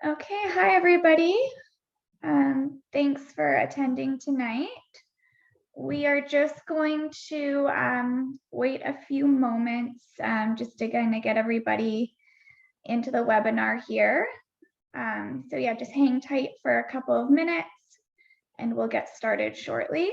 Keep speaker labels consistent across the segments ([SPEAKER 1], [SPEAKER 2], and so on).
[SPEAKER 1] Okay, hi everybody. Thanks for attending tonight. We are just going to wait a few moments just to kind of get everybody into the webinar here. So yeah, just hang tight for a couple of minutes and we'll get started shortly.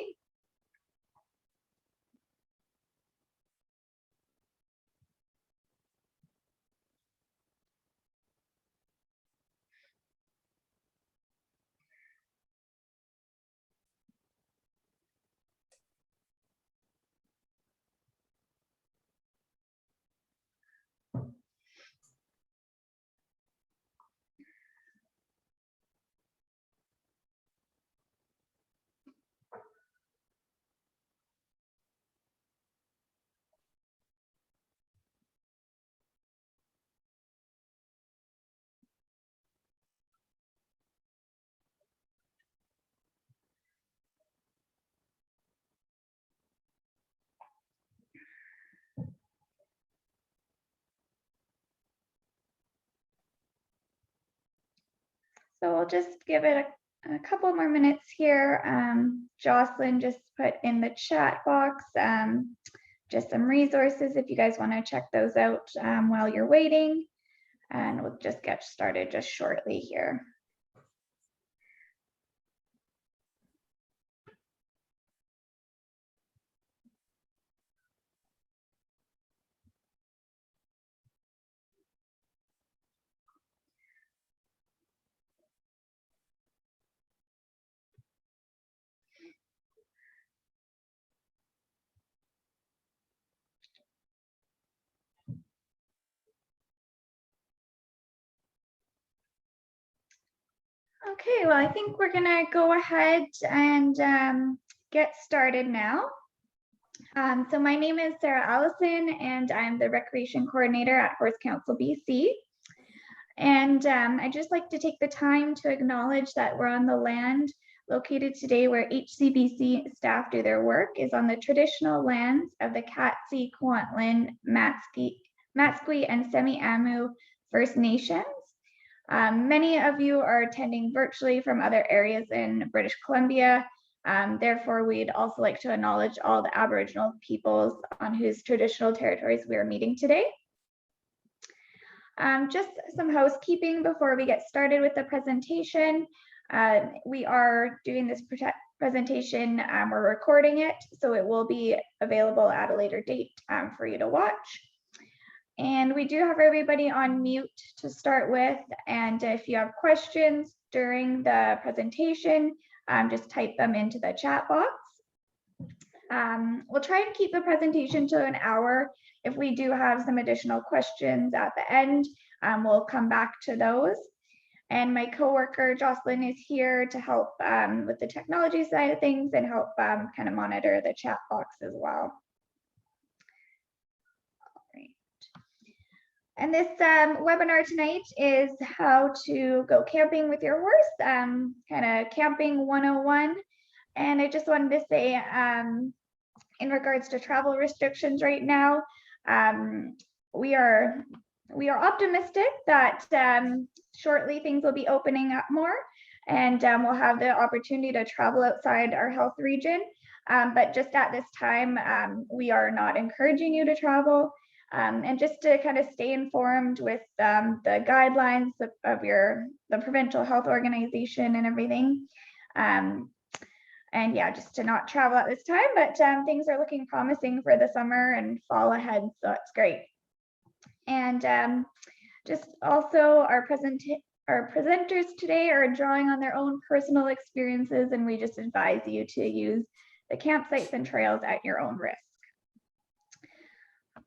[SPEAKER 1] So we'll just give it a couple more minutes here. Jocelyn just put in the chat box just some resources if you guys want to check those out while you're waiting. And we'll just get started just shortly here. Okay, well, I think we're gonna go ahead and get started now. So my name is Sarah Allison, and I'm the Recreation Coordinator at Horse Council BC. And I'd just like to take the time to acknowledge that we're on the land located today where HCBC staff do their work is on the traditional lands of the Katzie, Kwantlen, Matsqui, and Semi-Amu First Nations. Many of you are attending virtually from other areas in British Columbia. Therefore, we'd also like to acknowledge all the Aboriginal peoples on whose traditional territories we are meeting today. Just some housekeeping before we get started with the presentation. We are doing this presentation, we're recording it, so it will be available at a later date for you to watch. And we do have everybody on mute to start with. And if you have questions during the presentation, just type them into the chat box. We'll try and keep the presentation to an hour. If we do have some additional questions at the end, we'll come back to those. And my coworker Jocelyn is here to help with the technology side of things and help kind of monitor the chat box as well. And this webinar tonight is how to go camping with your horse, kind of camping 101. And I just wanted to say, in regards to travel restrictions right now, we are optimistic that shortly things will be opening up more, and we'll have the opportunity to travel outside our health region. But just at this time, we are not encouraging you to travel. And just to kind of stay informed with the guidelines of the provincial health organization and everything. And yeah, just to not travel at this time, but things are looking promising for the summer and fall ahead, so it's great. And just also our presenters today are drawing on their own personal experiences, and we just advise you to use the campsites and trails at your own risk.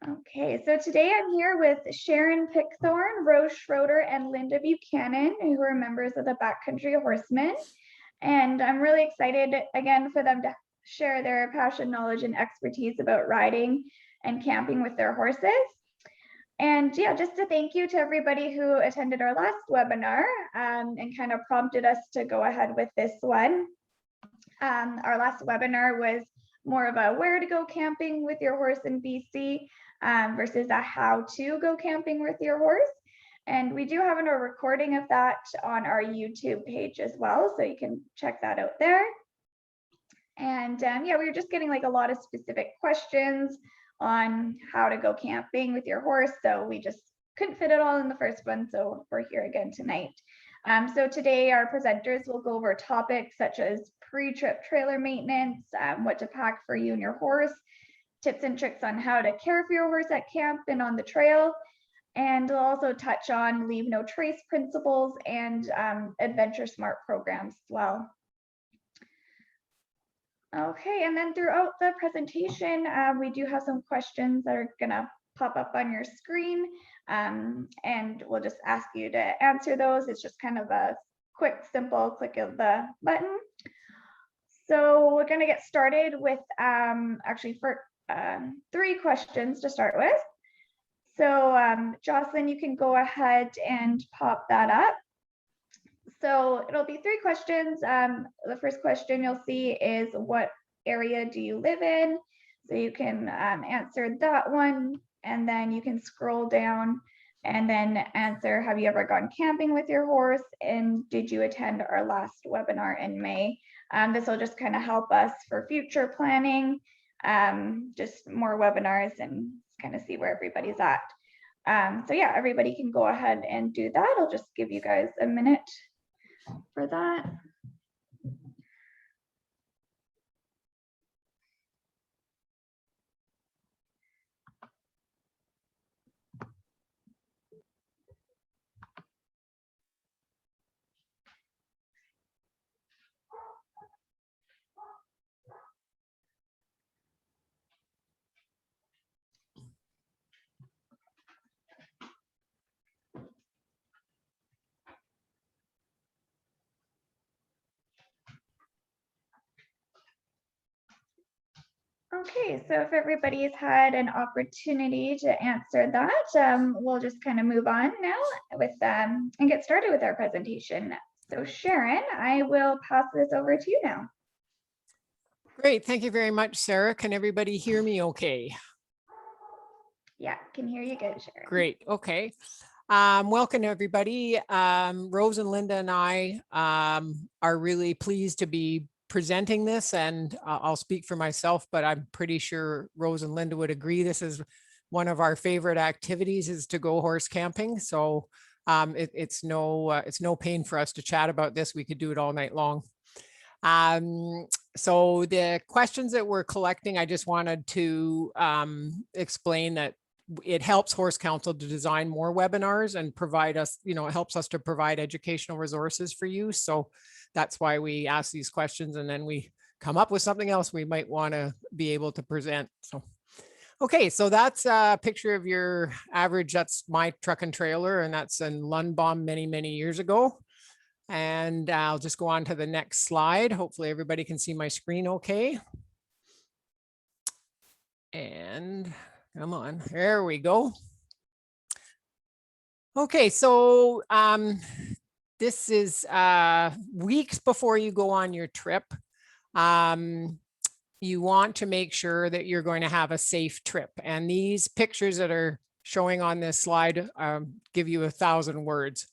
[SPEAKER 1] Okay, so today I'm here with Sharon Pickthorn, Rose Schroeder, and Linda Buchanan, who are members of the Backcountry Horsemen. And I'm really excited again for them to share their passion, knowledge, and expertise about riding and camping with their horses. And yeah, just to thank you to everybody who attended our last webinar and kind of prompted us to go ahead with this one. Our last webinar was more of a where to go camping with your horse in BC versus a how to go camping with your horse. And we do have a recording of that on our YouTube page as well, so you can check that out there. And yeah, we were just getting like a lot of specific questions on how to go camping with your horse, so we just couldn't fit it all in the first one, so we're here again tonight. So today our presenters will go over topics such as pre-trip trailer maintenance, what to pack for you and your horse, tips and tricks on how to care for your horse at camp and on the trail, and we'll also touch on leave no trace principles and adventure smart programs as well. Okay, and then throughout the presentation, we do have some questions that are gonna pop up on your screen, and we'll just ask you to answer those. It's just kind of a quick, simple click of the button. So we're gonna get started with actually for 3 questions to start with. So Jocelyn, you can go ahead and pop that up. So it'll be 3 questions. The first question you'll see is, what area do you live in? So you can answer that one, and then you can scroll down and then answer, have you ever gone camping with your horse? And did you attend our last webinar in May? This will just kind of help us for future planning, just more webinars and kind of see where everybody's at. So yeah, everybody can go ahead and do that. I'll just give you guys a minute for that. Okay, so if everybody's had an opportunity to answer that, we'll just kind of move on now with and get started with our presentation. So Sharon, I will pass this over to you now.
[SPEAKER 2] Great, thank you very much, Sarah. Can everybody hear me okay?
[SPEAKER 1] Yeah, can hear you good, Sharon.
[SPEAKER 2] Great, okay. Welcome everybody. Rose and Linda and I are really pleased to be presenting this, and I'll speak for myself, but I'm pretty sure Rose and Linda would agree this is one of our favorite activities, is to go horse camping. So it's no pain for us to chat about this. We could do it all night long. So the questions that we're collecting, I just wanted to explain that it helps Horse Council to design more webinars and provide us, it helps us to provide educational resources for you. So that's why we ask these questions, and then we come up with something else we might want to be able to present. So, okay, so that's a picture of your average, that's my truck and trailer, and that's in Lundbaum many, many years ago. And I'll just go on to the next slide. Hopefully everybody can see my screen okay. And come on, there we go. Okay, so this is weeks before you go on your trip. You want to make sure that you're going to have a safe trip. And these pictures that are showing on this slide give you 1,000 words.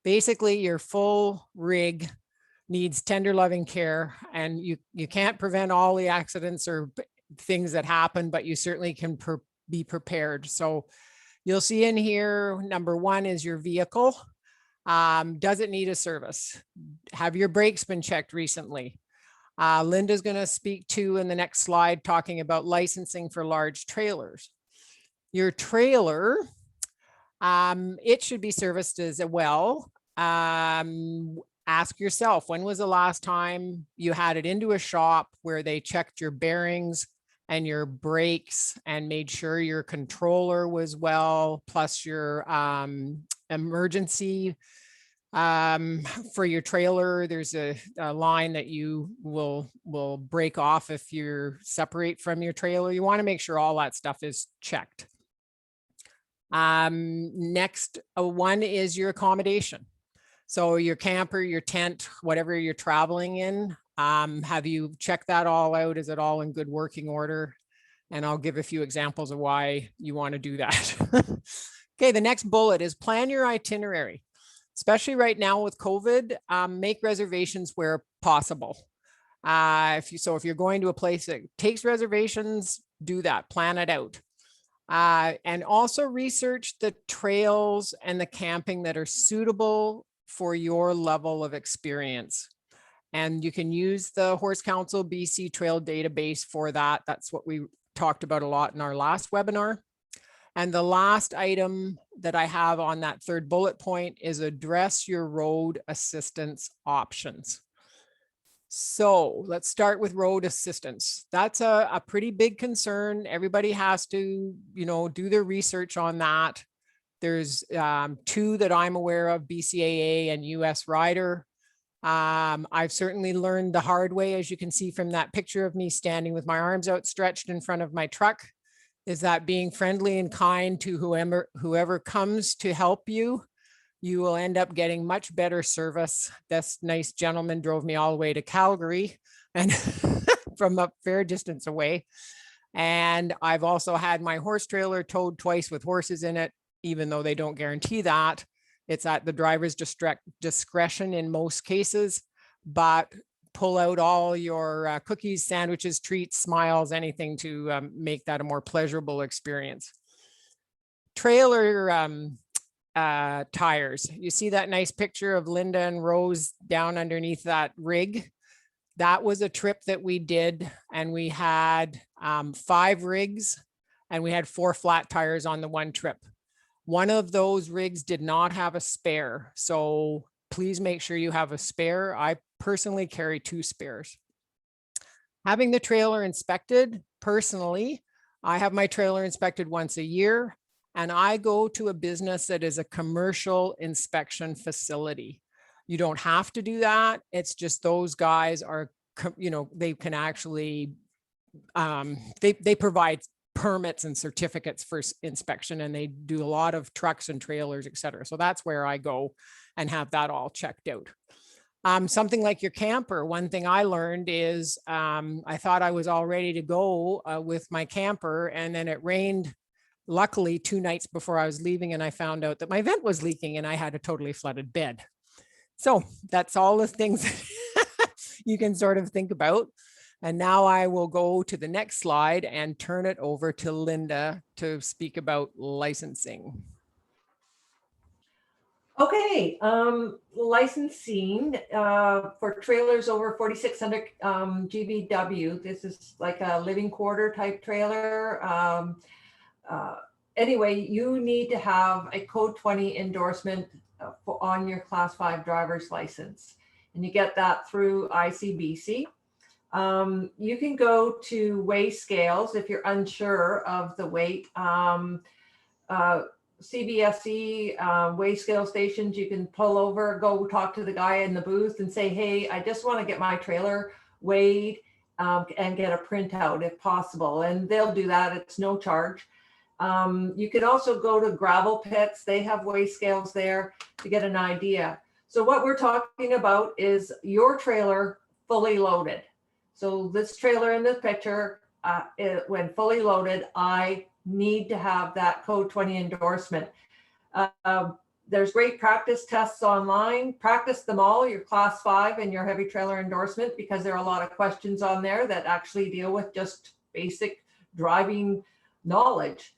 [SPEAKER 2] Basically, your full rig needs tender loving care, and you can't prevent all the accidents or things that happen, but you certainly can be prepared. So you'll see in here, number 1 is your vehicle. Does it need a service? Have your brakes been checked recently? Linda's going to speak to in the next slide talking about licensing for large trailers. Your trailer, it should be serviced as well. Ask yourself, when was the last time you had it into a shop where they checked your bearings and your brakes and made sure your controller was well, plus your emergency for your trailer? There's a line that you will break off if you separate from your trailer. You want to make sure all that stuff is checked. Next one is your accommodation. So your camper, your tent, whatever you're traveling in, have you checked that all out? Is it all in good working order? And I'll give a few examples of why you want to do that. Okay, the next bullet is plan your itinerary, especially right now with COVID. Make reservations where possible. If you're going to a place that takes reservations, do that, plan it out. And also research the trails and the camping that are suitable for your level of experience. And you can use the Horse Council BC Trail database for that. That's what we talked about a lot in our last webinar. And the last item that I have on that third bullet point is address your road assistance options. So let's start with road assistance. That's a pretty big concern. Everybody has to, do their research on that. There's 2 that I'm aware of, BCAA and US Rider. I've certainly learned the hard way, as you can see from that picture of me standing with my arms outstretched in front of my truck, is that being friendly and kind to whoever comes to help you, you will end up getting much better service. This nice gentleman drove me all the way to Calgary and from a fair distance away. And I've also had my horse trailer towed twice with horses in it, even though they don't guarantee that. It's at the driver's discretion in most cases, but pull out all your cookies, sandwiches, treats, smiles, anything to make that a more pleasurable experience. Trailer tires. You see that nice picture of Linda and Rose down underneath that rig? That was a trip that we did, and we had 5 rigs and we had 4 flat tires on the one trip. One of those rigs did not have a spare, so please make sure you have a spare. I personally carry 2 spares. Having the trailer inspected, personally, I have my trailer inspected once a year, and I go to a business that is a commercial inspection facility. You don't have to do that. It's just those guys are, they can actually, they provide permits and certificates for inspection, and they do a lot of trucks and trailers, et cetera. So that's where I go and have that all checked out. Something like your camper, one thing I learned is I thought I was all ready to go with my camper, and then it rained, luckily 2 nights before I was leaving, and I found out that my vent was leaking and I had a totally flooded bed. So that's all the things you can sort of think about. And now I will go to the next slide and turn it over to Linda to speak about licensing.
[SPEAKER 3] Okay, licensing for trailers over 4,600 GVW. This is like a living quarter type trailer. Anyway, you need to have a code 20 endorsement on your class 5 driver's license, and you get that through ICBC. You can go to weigh scales if you're unsure of the weight. CBSE weigh scale stations, you can pull over, go talk to the guy in the booth and say, hey, I just want to get my trailer weighed and get a printout if possible. And they'll do that. It's no charge. You can also go to gravel pits. They have weigh scales there to get an idea. So what we're talking about is your trailer fully loaded. So this trailer in this picture, when fully loaded, I need to have that code 20 endorsement. There's great practice tests online. Practice them all, your class 5 and your heavy trailer endorsement, because there are a lot of questions on there that actually deal with just basic driving knowledge.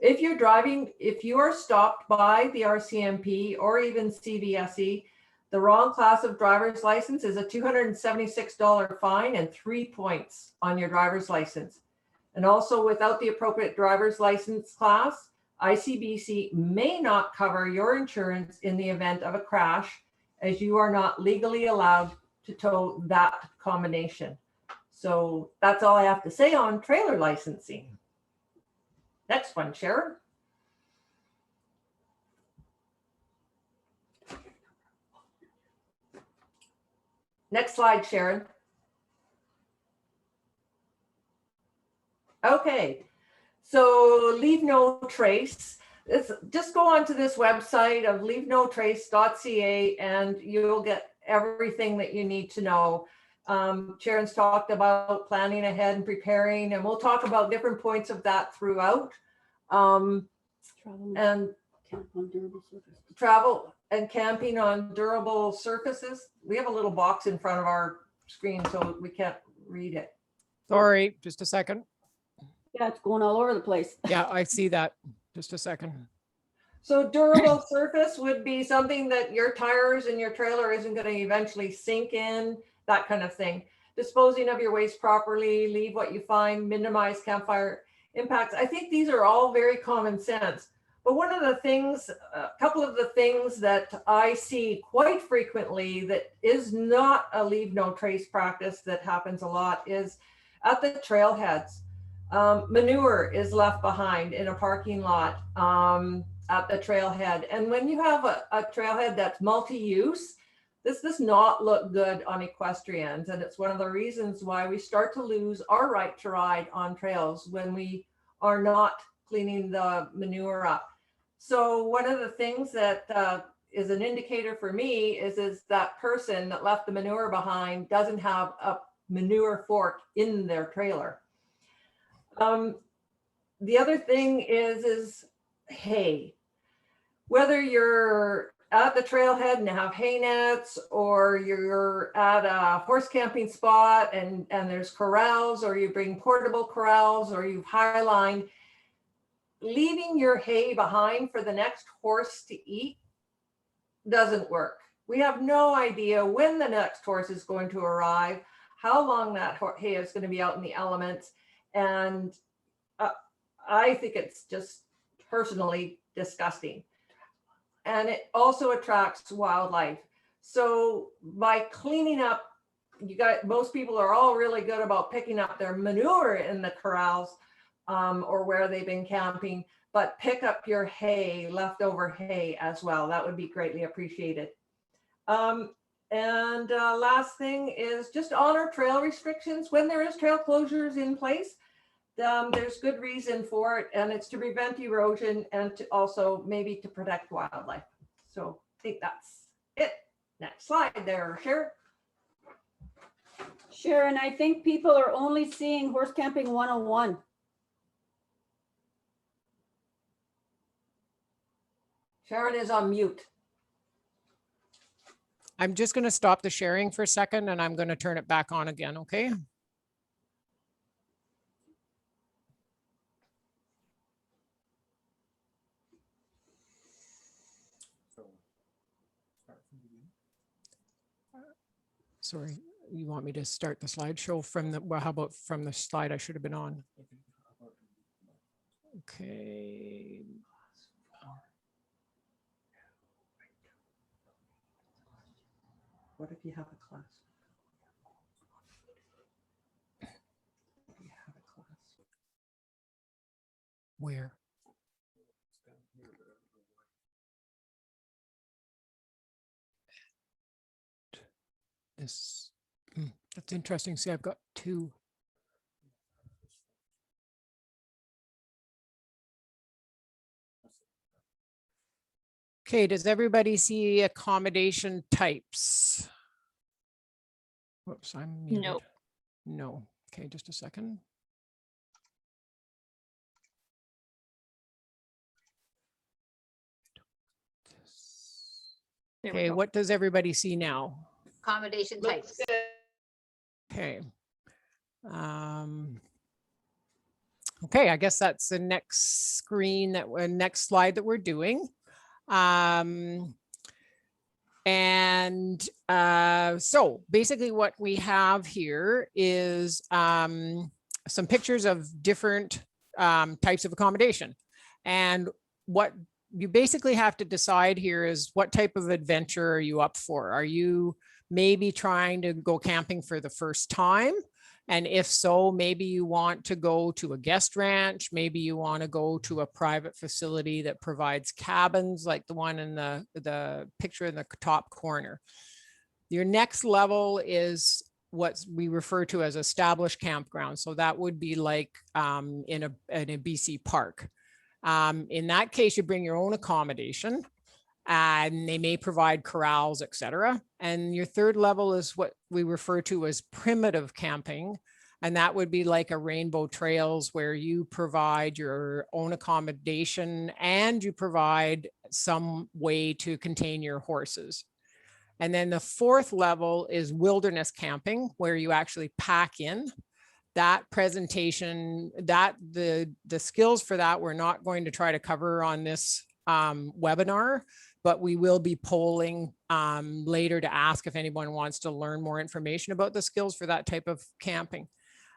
[SPEAKER 3] If you're driving, if you are stopped by the RCMP or even CVSE, the wrong class of driver's license is a $276 fine and 3 points on your driver's license. And also, without the appropriate driver's license class, ICBC may not cover your insurance in the event of a crash, as you are not legally allowed to tow that combination. So that's all I have to say on trailer licensing. Next one, Sharon. Next slide, Sharon. Okay, so leave no trace. Just go onto this website of leavenotrace.ca and you'll get everything that you need to know. Sharon's talked about planning ahead and preparing, and we'll talk about different points of that throughout.
[SPEAKER 4] Travel
[SPEAKER 3] and
[SPEAKER 4] camp on durable surfaces.
[SPEAKER 3] travel and camping on durable surfaces. We have a little box in front of our screen, so we can't read it.
[SPEAKER 2] Sorry, just a second.
[SPEAKER 4] Yeah, it's going all over the place.
[SPEAKER 2] Yeah, I see that. Just a second.
[SPEAKER 3] So durable surface would be something that your tires and your trailer isn't going to eventually sink in, that kind of thing. Disposing of your waste properly, leave what you find, minimize campfire impacts. I think these are all very common sense. But one of the things, a couple of the things that I see quite frequently that is not a leave no trace practice that happens a lot is at the trailheads. Manure is left behind in a parking lot at the trailhead. And when you have a trailhead that's multi-use, this does not look good on equestrians. And it's one of the reasons why we start to lose our right to ride on trails when we are not cleaning the manure up. So one of the things that is an indicator for me is that person that left the manure behind doesn't have a manure fork in their trailer. The other thing is hay. Whether you're at the trailhead and have hay nets, or you're at a horse camping spot and there's corrals, or you bring portable corrals, or you've highlined, leaving your hay behind for the next horse to eat doesn't work. We have no idea when the next horse is going to arrive, how long that hay is going to be out in the elements. And I think it's just personally disgusting. And it also attracts wildlife. So by cleaning up, most people are all really good about picking up their manure in the corrals or where they've been camping, but pick up your hay, leftover hay as well. That would be greatly appreciated. Last thing is just honor trail restrictions. When there is trail closures in place, there's good reason for it, and it's to prevent erosion and to also maybe to protect wildlife. So I think that's it. Next slide there, Sharon.
[SPEAKER 4] Sharon, I think people are only seeing horse camping 101.
[SPEAKER 3] Sharon is on mute.
[SPEAKER 2] I'm just going to stop the sharing for a second and I'm going to turn it back on again, okay? Sorry, you want me to start the slideshow from the, well, how about from the slide I should have been on? Okay.
[SPEAKER 3] What if you have a class?
[SPEAKER 2] Where? This, that's interesting. See, I've got two. Okay, does everybody see accommodation types? Whoops, I'm muted.
[SPEAKER 5] No.
[SPEAKER 2] No. Okay, just a second.
[SPEAKER 5] There we
[SPEAKER 2] Okay,
[SPEAKER 5] go.
[SPEAKER 2] what does everybody see now?
[SPEAKER 5] Accommodation
[SPEAKER 3] Looks
[SPEAKER 5] types.
[SPEAKER 2] Okay. Okay, I guess that's the next screen that next slide that we're doing. So basically what we have here is some pictures of different types of accommodation. And what you basically have to decide here is what type of adventure are you up for? Are you maybe trying to go camping for the first time? And if so, maybe you want to go to a guest ranch, maybe you want to go to a private facility that provides cabins like the one in the picture in the top corner. Your next level is what we refer to as established campgrounds. So that would be like in a BC park. In that case, you bring your own accommodation and they may provide corrals, etc. And your third level is what we refer to as primitive camping. And that would be like a Rainbow Trails where you provide your own accommodation and you provide some way to contain your horses. And then the fourth level is wilderness camping, where you actually pack in. That presentation, that the skills for that we're not going to try to cover on this webinar, but we will be polling later to ask if anyone wants to learn more information about the skills for that type of camping.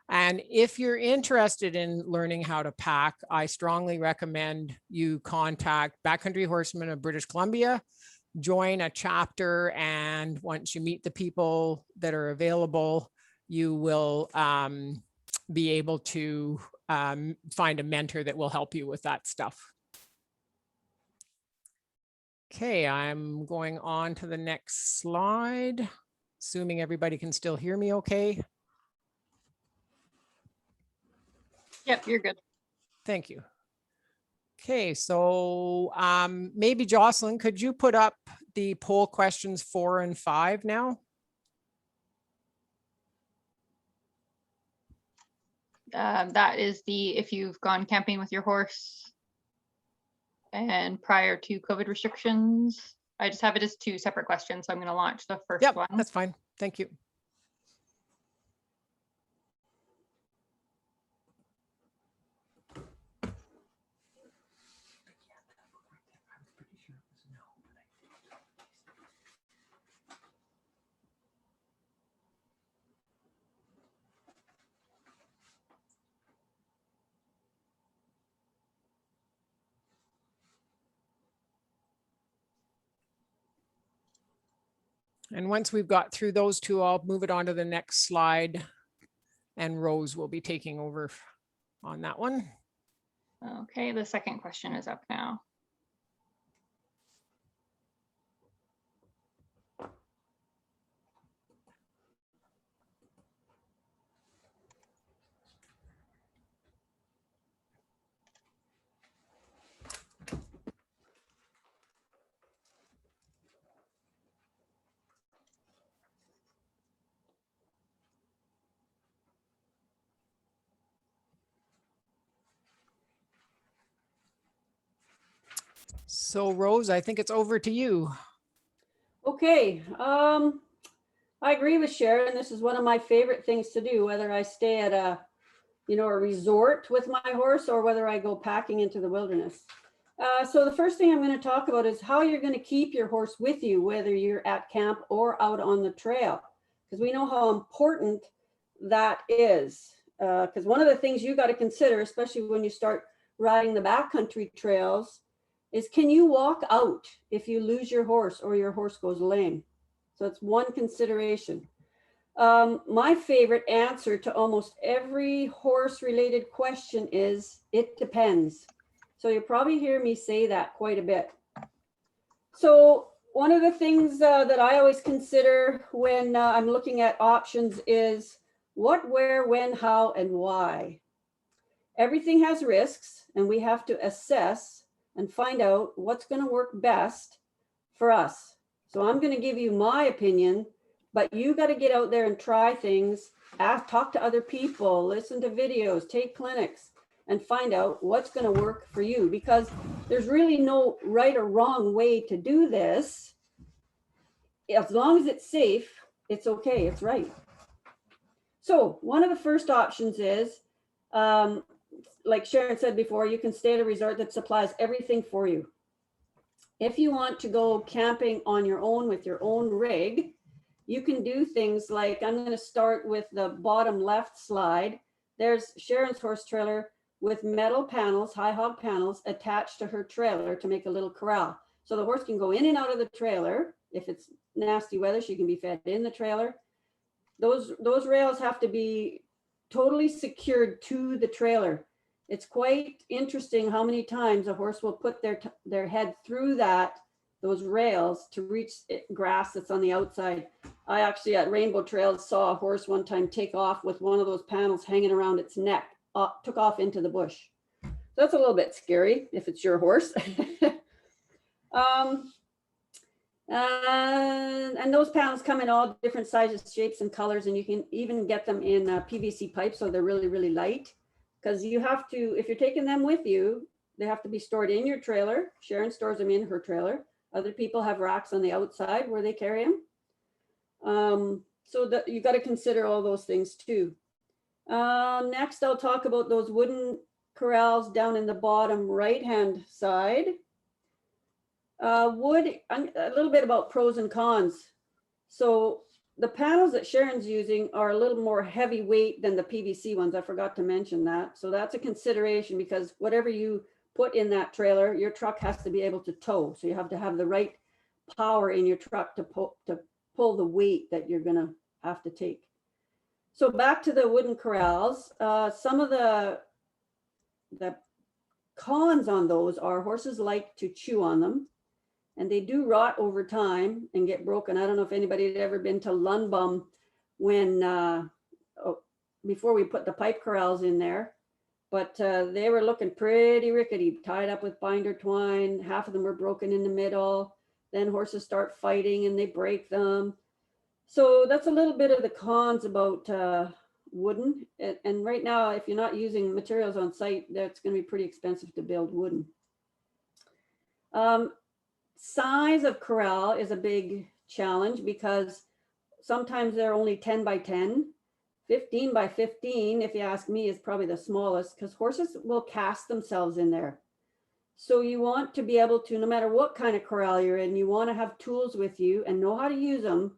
[SPEAKER 2] And if you're interested in learning how to pack, I strongly recommend you contact Backcountry Horsemen of British Columbia, join a chapter, and once you meet the people that are available, you will be able to find a mentor that will help you with that stuff. Okay, I'm going on to the next slide, assuming everybody can still hear me okay.
[SPEAKER 5] Yep, you're good.
[SPEAKER 2] Thank you. Okay, so maybe Jocelyn, could you put up the poll questions 4 and 5 now?
[SPEAKER 5] That is the if you've gone camping with your horse and prior to COVID restrictions. I just have it as 2 separate questions, so I'm going to launch the first
[SPEAKER 2] Yep,
[SPEAKER 5] one.
[SPEAKER 2] that's fine. Thank you. And once we've got through those 2, I'll move it on to the next slide, and Rose will be taking over on that one.
[SPEAKER 5] Okay, the second question is up now.
[SPEAKER 2] So Rose, I think it's over to you.
[SPEAKER 4] Okay, I agree with Sharon. This is one of my favorite things to do, whether I stay at a resort with my horse or whether I go packing into the wilderness. So the first thing I'm going to talk about is how you're going to keep your horse with you, whether you're at camp or out on the trail, because we know how important that is. Because one of the things you got to consider, especially when you start riding the backcountry trails, is can you walk out if you lose your horse or your horse goes lame? So it's one consideration. My favorite answer to almost every horse related question is it depends. So you'll probably hear me say that quite a bit. So one of the things that I always consider when I'm looking at options is what, where, when, how, and why. Everything has risks, and we have to assess and find out what's going to work best for us. So I'm going to give you my opinion, but you got to get out there and try things, talk to other people, listen to videos, take clinics, and find out what's going to work for you, because there's really no right or wrong way to do this. As long as it's safe, it's okay, it's right. So one of the first options is, like Sharon said before, you can stay at a resort that supplies everything for you. If you want to go camping on your own with your own rig, you can do things like, I'm going to start with the bottom left slide. There's Sharon's horse trailer with metal panels, high hog panels attached to her trailer to make a little corral. So the horse can go in and out of the trailer. If it's nasty weather, she can be fed in the trailer. Those rails have to be totally secured to the trailer. It's quite interesting how many times a horse will put their head through those rails to reach grass that's on the outside. I actually at Rainbow Trails saw a horse one time take off with one of those panels hanging around its neck, took off into the bush. So that's a little bit scary if it's your horse. And those panels come in all different sizes, shapes, and colors, and you can even get them in PVC pipe, so they're really, really light. Because you have to, if you're taking them with you, they have to be stored in your trailer. Sharon stores them in her trailer. Other people have racks on the outside where they carry them. So that you got to consider all those things too. Next, I'll talk about those wooden corrals down in the bottom right-hand side. Wood, a little bit about pros and cons. So the panels that Sharon's using are a little more heavyweight than the PVC ones. I forgot to mention that. So that's a consideration, because whatever you put in that trailer, your truck has to be able to tow. So you have to have the right power in your truck to pull the weight that you're gonna have to take. So back to the wooden corrals, some of the cons on those are horses like to chew on them, and they do rot over time and get broken. I don't know if anybody had ever been to Lundbom when, before we put the pipe corrals in there, but they were looking pretty rickety, tied up with binder twine. Half of them were broken in the middle. Then horses start fighting and they break them. So that's a little bit of the cons about wooden. And right now, if you're not using materials on site, that's going to be pretty expensive to build wooden. Size of corral is a big challenge, because sometimes they're only 10 by 10. 15 by 15, if you ask me, is probably the smallest, because horses will cast themselves in there. So you want to be able to, no matter what kind of corral you're in, you want to have tools with you and know how to use them,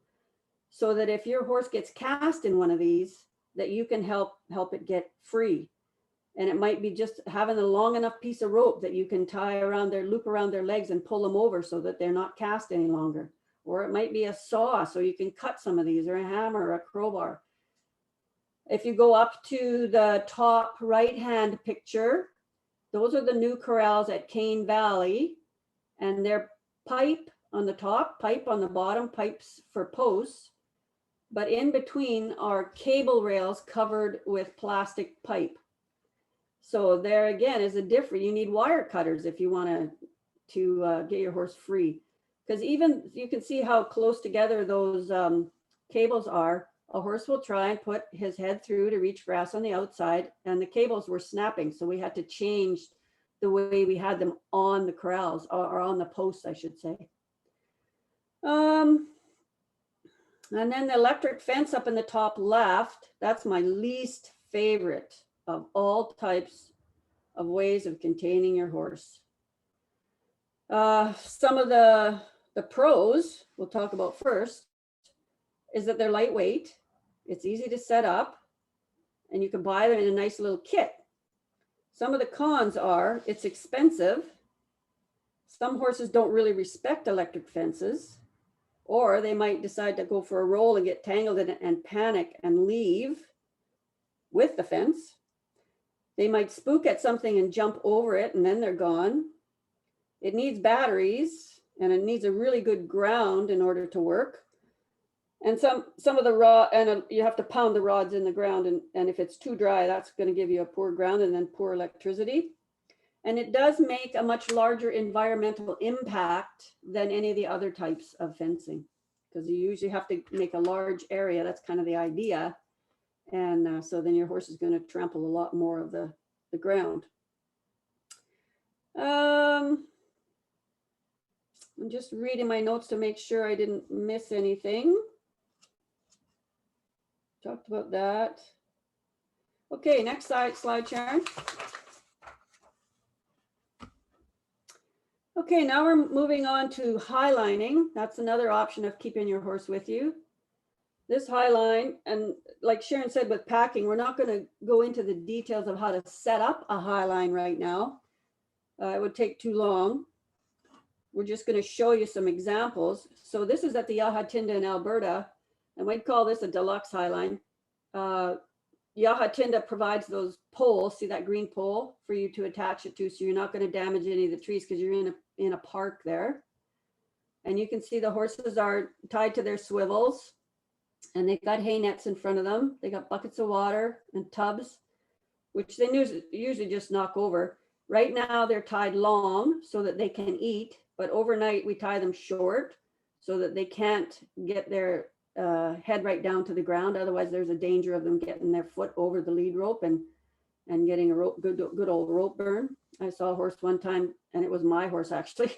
[SPEAKER 4] so that if your horse gets cast in one of these, that you can help it get free. And it might be just having a long enough piece of rope that you can tie around their, loop around their legs and pull them over so that they're not cast any longer. Or it might be a saw, so you can cut some of these, or a hammer, or a crowbar. If you go up to the top right-hand picture, those are the new corrals at Cane Valley, and they're pipe on the top, pipe on the bottom, pipes for posts. But in between are cable rails covered with plastic pipe. So there again is a difference. You need wire cutters if you want to get your horse free. Because even you can see how close together those cables are. A horse will try and put his head through to reach grass on the outside, and the cables were snapping. So we had to change the way we had them on the corrals, or on the posts, I should say. And then the electric fence up in the top left, that's my least favorite of all types of ways of containing your horse. Some of the pros we'll talk about first is that they're lightweight, it's easy to set up, and you can buy them in a nice little kit. Some of the cons are it's expensive. Some horses don't really respect electric fences, or they might decide to go for a roll and get tangled in it and panic and leave with the fence. They might spook at something and jump over it, and then they're gone. It needs batteries, and it needs a really good ground in order to work. And some of the rod, and you have to pound the rods in the ground, and if it's too dry, that's going to give you a poor ground and then poor electricity. And it does make a much larger environmental impact than any of the other types of fencing, because you usually have to make a large area. That's kind of the idea. And so then your horse is going to trample a lot more of the ground. I'm just reading my notes to make sure I didn't miss anything. Talked about that. Okay, next slide, Sharon. Okay, now we're moving on to highlining. That's another option of keeping your horse with you. This highline, and like Sharon said with packing, we're not going to go into the details of how to set up a highline right now. It would take too long. We're just going to show you some examples. So this is at the Yahatinda in Alberta, and we'd call this a deluxe highline. Yahatinda provides those poles, see that green pole, for you to attach it to, so you're not going to damage any of the trees because you're in a park there. And you can see the horses are tied to their swivels, and they've got hay nets in front of them. They got buckets of water and tubs, which they usually just knock over. Right now they're tied long so that they can eat, but overnight we tie them short so that they can't get their head right down to the ground. Otherwise, there's a danger of them getting their foot over the lead rope and getting a good old rope burn. I saw a horse one time, and it was my horse actually,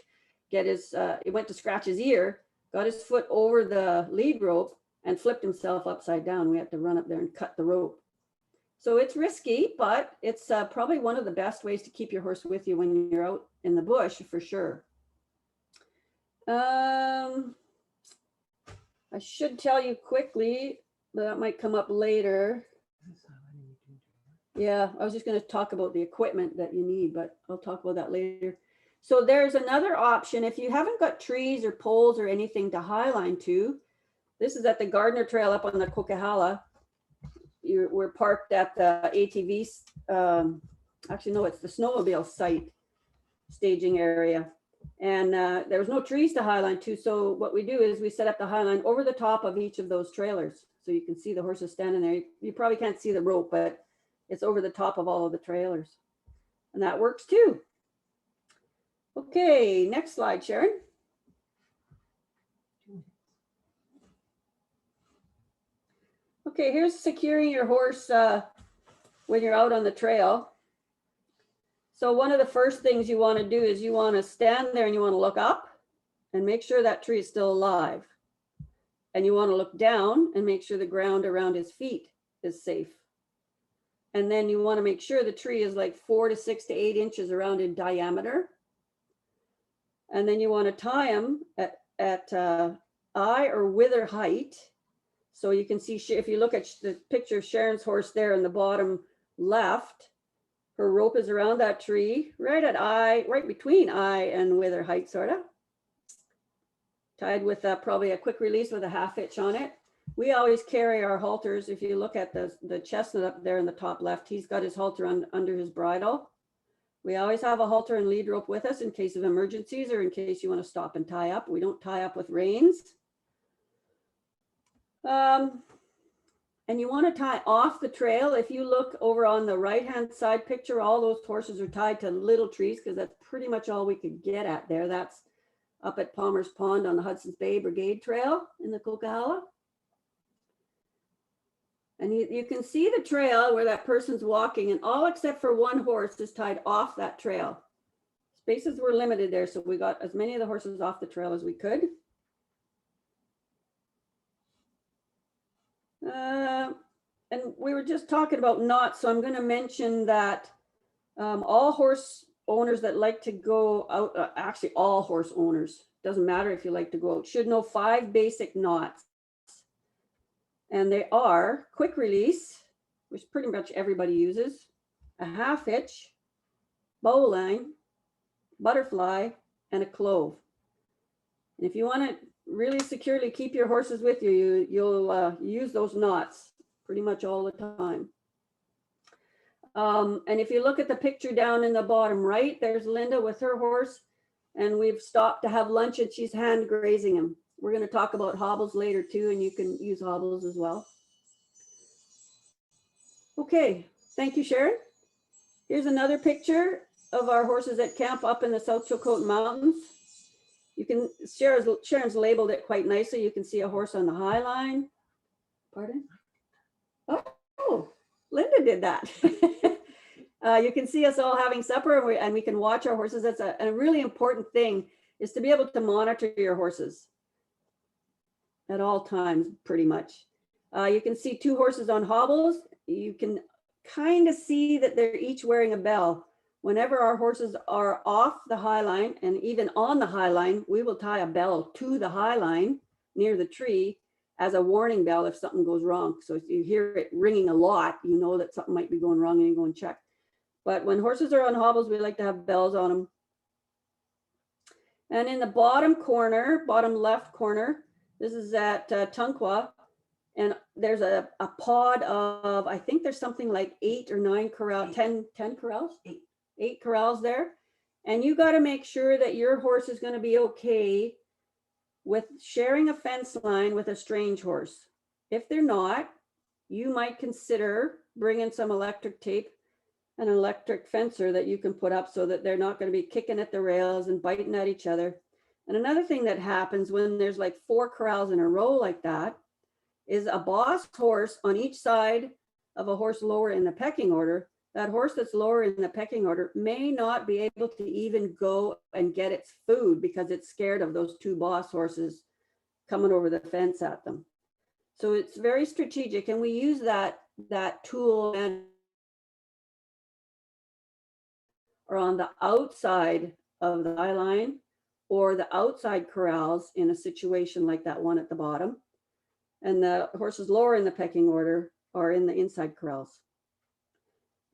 [SPEAKER 4] get his, it went to scratch his ear, got his foot over the lead rope and flipped himself upside down. We had to run up there and cut the rope. So it's risky, but it's probably one of the best ways to keep your horse with you when you're out in the bush, for sure. I should tell you quickly, but that might come up later. Yeah, I was just going to talk about the equipment that you need, but I'll talk about that later. So there's another option. If you haven't got trees or poles or anything to highline to, this is at the Gardner Trail up on the Coquihalla. We're parked at the ATV, actually, no, it's the snowmobile site staging area. And there was no trees to highline to. So what we do is we set up the highline over the top of each of those trailers. So you can see the horses standing there. You probably can't see the rope, but it's over the top of all of the trailers. And that works too. Okay, next slide, Sharon. Okay, here's securing your horse when you're out on the trail. So one of the first things you want to do is you want to stand there and you want to look up and make sure that tree is still alive. And you want to look down and make sure the ground around his feet is safe. And then you want to make sure the tree is like 4 to 6 to 8 inches around in diameter. And then you want to tie him at eye or wither height. So you can see, if you look at the picture of Sharon's horse there in the bottom left, her rope is around that tree, right at eye, right between eye and wither height, sort of. Tied with probably a quick release with a half hitch on it. We always carry our halters. If you look at the chestnut up there in the top left, he's got his halter under his bridle. We always have a halter and lead rope with us in case of emergencies or in case you want to stop and tie up. We don't tie up with reins. And you want to tie off the trail. If you look over on the right-hand side picture, all those horses are tied to little trees because that's pretty much all we could get at there. That's up at Palmer's Pond on the Hudson's Bay Brigade Trail in the Coquihalla. And you can see the trail where that person's walking, and all except for one horse is tied off that trail. Spaces were limited there, so we got as many of the horses off the trail as we could. And we were just talking about knots, so I'm going to mention that all horse owners that like to go out, actually all horse owners, doesn't matter if you like to go out, should know 5 basic knots. And they are quick release, which pretty much everybody uses, a half hitch, bowline, butterfly, and a clove. And if you want to really securely keep your horses with you, you'll use those knots pretty much all the time. And if you look at the picture down in the bottom right, there's Linda with her horse, and we've stopped to have lunch and she's hand grazing him. We're going to talk about hobbles later too, and you can use hobbles as well. Okay, thank you, Sharon. Here's another picture of our horses at camp up in the South Chilcotin Mountains. You can, Sharon's labeled it quite nicely. You can see a horse on the high line. Pardon? Oh, Linda did that. You can see us all having supper, and we can watch our horses. That's a really important thing, is to be able to monitor your horses at all times, pretty much. You can see 2 horses on hobbles. You can kind of see that they're each wearing a bell. Whenever our horses are off the high line and even on the high line, we will tie a bell to the high line near the tree as a warning bell if something goes wrong. So if you hear it ringing a lot, you know that something might be going wrong and you go and check. But when horses are on hobbles, we like to have bells on them. And in the bottom corner, bottom left corner, this is at Tunqua, and there's a pod of, I think there's something like 8 or 9 corrals, 10 corrals? 8 corrals there. And you got to make sure that your horse is going to be okay with sharing a fence line with a strange horse. If they're not, you might consider bringing some electric tape, an electric fencer that you can put up so that they're not going to be kicking at the rails and biting at each other. And another thing that happens when there's like 4 corrals in a row like that is a boss horse on each side of a horse lower in the pecking order. That horse that's lower in the pecking order may not be able to even go and get its food because it's scared of those 2 boss horses coming over the fence at them. So it's very strategic, and we use that tool and or on the outside of the eye line or the outside corrals in a situation like that one at the bottom. And the horses lower in the pecking order are in the inside corrals.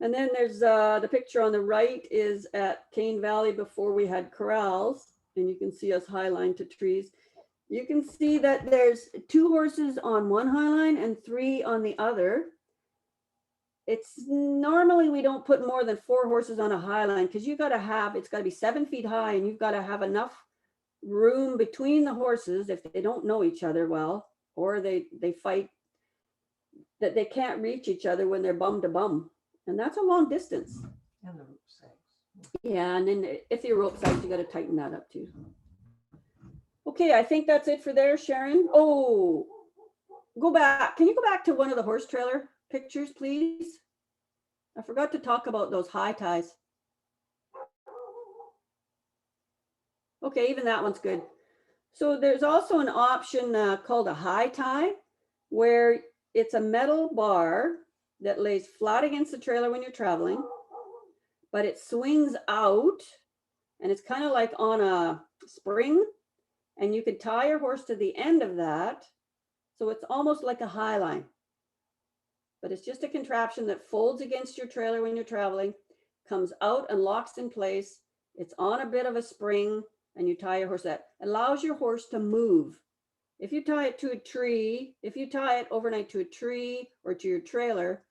[SPEAKER 4] And then there's the picture on the right is at Cane Valley before we had corrals, and you can see us highline to trees. You can see that there's 2 horses on one highline and 3 on the other. It's normally we don't put more than 4 horses on a highline because you got to have, it's got to be 7 feet high, and you've got to have enough room between the horses if they don't know each other well, or they fight, that they can't reach each other when they're bum to bum. And that's a long distance.
[SPEAKER 3] And the rope sags.
[SPEAKER 4] Yeah, and then if your rope sags, you got to tighten that up too. Okay, I think that's it for there, Sharon. Oh, go back. Can you go back to one of the horse trailer pictures, please? I forgot to talk about those high ties. Okay, even that one's good. So there's also an option called a high tie, where it's a metal bar that lays flat against the trailer when you're traveling, but it swings out, and it's kind of like on a spring, and you can tie your horse to the end of that. So it's almost like a high line, but it's just a contraption that folds against your trailer when you're traveling, comes out and locks in place. It's on a bit of a spring, and you tie your horse. That allows your horse to move. If you tie it to a tree, if you tie it overnight to a tree or to your trailer,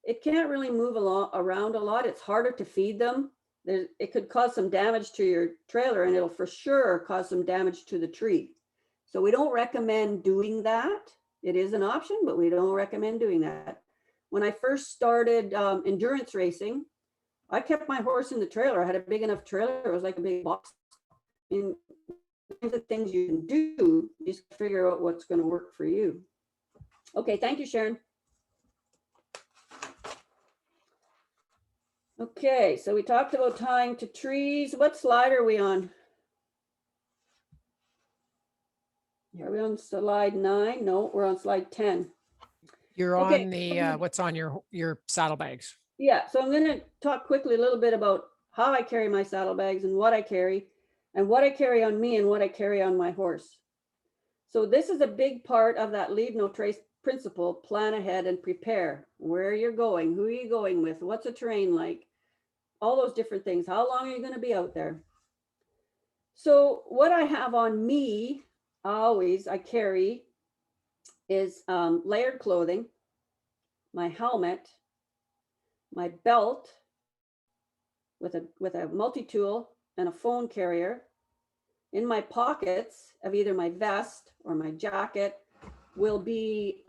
[SPEAKER 4] it can't really move around a lot. It's harder to feed them. It could cause some damage to your trailer, and it'll for sure cause some damage to the tree. So we don't recommend doing that. It is an option, but we don't recommend doing that. When I first started endurance racing, I kept my horse in the trailer. I had a big enough trailer. It was like a big box. And the things you can do, you just figure out what's going to work for you. Okay, thank you, Sharon. Okay, so we talked about tying to trees. What slide are we on? Are we on slide 9? No, we're on slide 10.
[SPEAKER 2] You're
[SPEAKER 4] Okay.
[SPEAKER 2] on the, what's on your saddlebags.
[SPEAKER 4] Yeah, so I'm going to talk quickly a little bit about how I carry my saddlebags and what I carry on me and what I carry on my horse. So this is a big part of that leave no trace principle. Plan ahead and prepare. Where you're going, who are you going with, what's the terrain like, all those different things. How long are you going to be out there? So what I have on me, I carry is layered clothing, my helmet, my belt with a multi-tool and a phone carrier. In my pockets of either my vest or my jacket will be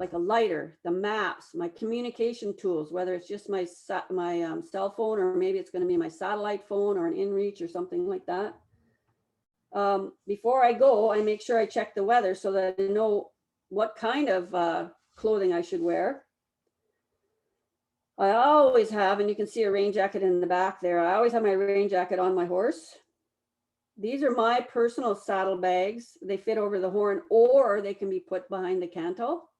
[SPEAKER 4] like a lighter, the maps, my communication tools, whether it's just my cell phone, or maybe it's going to be my satellite phone or an inReach or something like that. Before I go, I make sure I check the weather so that I know what kind of clothing I should wear. I always have, and you can see a rain jacket in the back there, I always have my rain jacket on my horse. These are my personal saddlebags. They fit over the horn, or they can be put behind the cantle,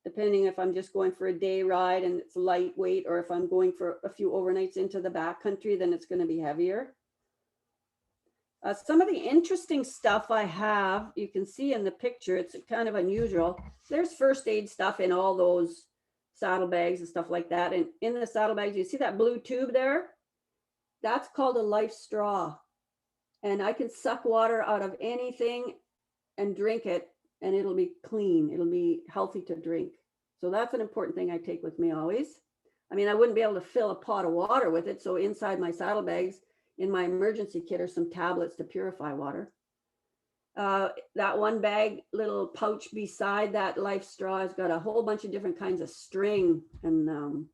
[SPEAKER 4] depending if I'm just going for a day ride and it's lightweight, or if I'm going for a few overnights into the backcountry, then it's going to be heavier. Some of the interesting stuff I have, you can see in the picture, it's kind of unusual. There's first aid stuff in all those saddlebags and stuff like that. And in the saddlebags, you see that blue tube there? That's called a life straw. And I can suck water out of anything and drink it, and it'll be clean. It'll be healthy to drink. So that's an important thing I take with me always. I mean, I wouldn't be able to fill a pot of water with it. So inside my saddlebags, in my emergency kit, are some tablets to purify water. That one bag, little pouch beside that life straw has got a whole bunch of different kinds of string and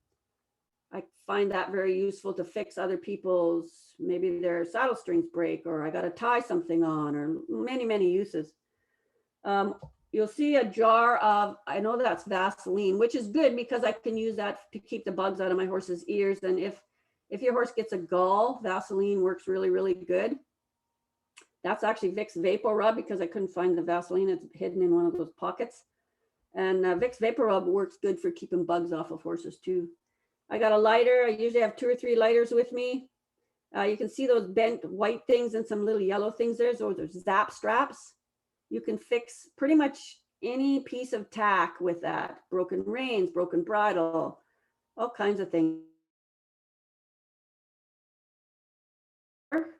[SPEAKER 4] I find that very useful to fix other people's, maybe their saddle strings break, or I got to tie something on, or many, many uses. You'll see a jar of, I know that's Vaseline, which is good because I can use that to keep the bugs out of my horse's ears. And if your horse gets a gall, Vaseline works really, really good. That's actually Vicks Vapor Rub because I couldn't find the Vaseline. It's hidden in one of those pockets. And Vicks Vapor Rub works good for keeping bugs off of horses too. I got a lighter. I usually have 2 or 3 lighters with me. You can see those bent white things and some little yellow things there. Those are zap straps. You can fix pretty much any piece of tack with that. Broken reins, broken bridle, all kinds of things.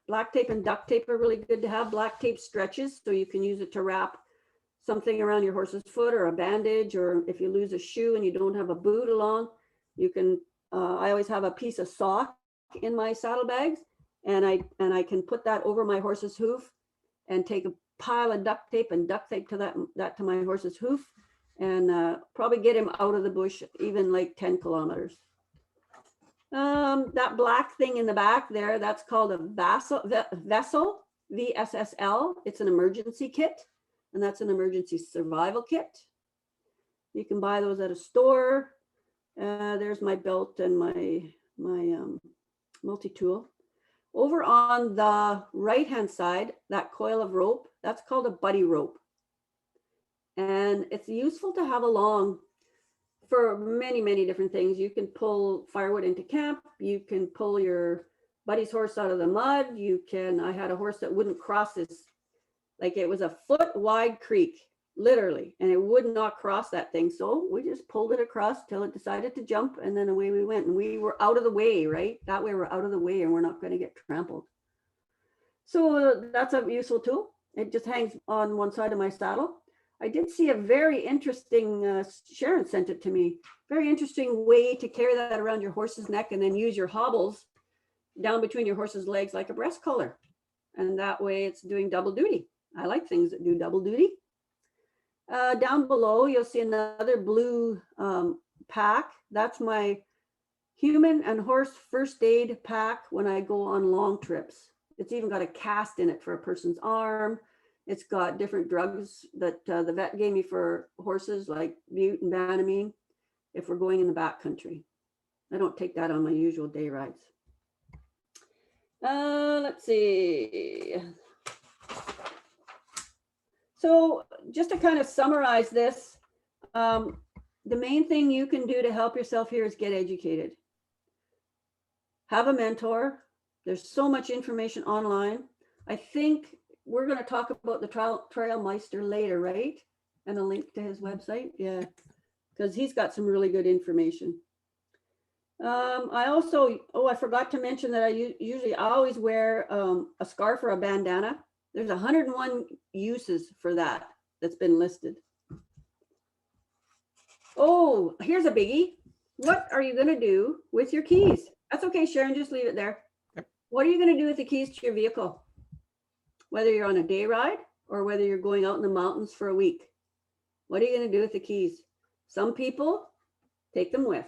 [SPEAKER 4] Black tape and duct tape are really good to have. Black tape stretches, so you can use it to wrap something around your horse's foot or a bandage, or if you lose a shoe and you don't have a boot along, you can, I always have a piece of sock in my saddlebags, and I can put that over my horse's hoof and take a pile of duct tape and duct tape to that to my horse's hoof, and probably get him out of the bush even like 10 kilometers. That black thing in the back there, that's called a vessel, VSSL. It's an emergency kit, and that's an emergency survival kit. You can buy those at a store. There's my belt and my multi-tool. Over on the right-hand side, that coil of rope, that's called a buddy rope. And it's useful to have along for many, many different things. You can pull firewood into camp. You can pull your buddy's horse out of the mud. I had a horse that wouldn't cross this, like it was a foot wide creek, literally, and it would not cross that thing. So we just pulled it across till it decided to jump, and then away we went. And we were out of the way, right? That way we're out of the way and we're not going to get trampled. So that's a useful tool. It just hangs on one side of my saddle. I did see a very interesting, Sharon sent it to me, very interesting way to carry that around your horse's neck and then use your hobbles down between your horse's legs like a breast collar. And that way it's doing double duty. I like things that do double duty. Down below, you'll see another blue pack. That's my human and horse first aid pack when I go on long trips. It's even got a cast in it for a person's arm. It's got different drugs that the vet gave me for horses, like bute and banamine, if we're going in the backcountry. I don't take that on my usual day rides. Let's see. So just to kind of summarize this, the main thing you can do to help yourself here is get educated. Have a mentor. There's so much information online. I think we're going to talk about the Trail Meister later, right? And a link to his website. Yeah, because he's got some really good information. I also, I forgot to mention that I always wear a scarf or a bandana. There's 101 uses for that that's been listed. Oh, here's a biggie. What are you going to do with your keys? That's okay, Sharon, just leave it there.
[SPEAKER 2] Yep.
[SPEAKER 4] What are you going to do with the keys to your vehicle? Whether you're on a day ride or whether you're going out in the mountains for a week. What are you going to do with the keys? Some people take them with.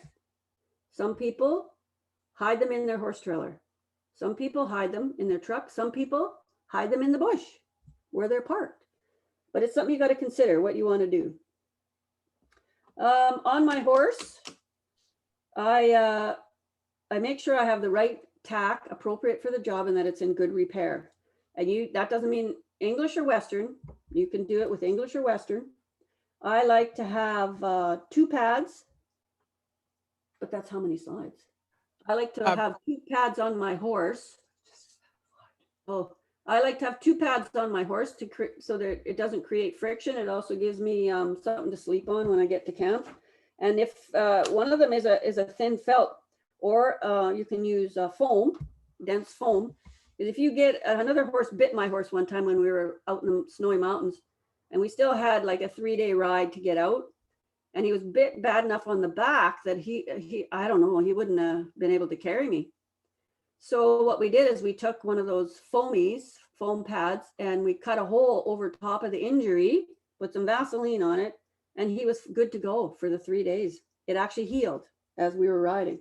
[SPEAKER 4] Some people hide them in their horse trailer. Some people hide them in their truck. Some people hide them in the bush where they're parked. But it's something you got to consider what you want to do. On my horse, I make sure I have the right tack appropriate for the job and that it's in good repair. And that doesn't mean English or Western. You can do it with English or Western. I like to have 2 pads, but that's how many slides? I like to have 2 pads on my horse. Oh, I like to have 2 pads on my horse so that it doesn't create friction. It also gives me something to sleep on when I get to camp. And if one of them is a thin felt, or you can use foam, dense foam. Because if you get another horse bit my horse one time when we were out in the snowy mountains, and we still had like a 3-day ride to get out, and he was bit bad enough on the back that he I don't know, he wouldn't have been able to carry me. So what we did is we took one of those foam pads, and we cut a hole over top of the injury, put some Vaseline on it, and he was good to go for the 3 days. It actually healed as we were riding.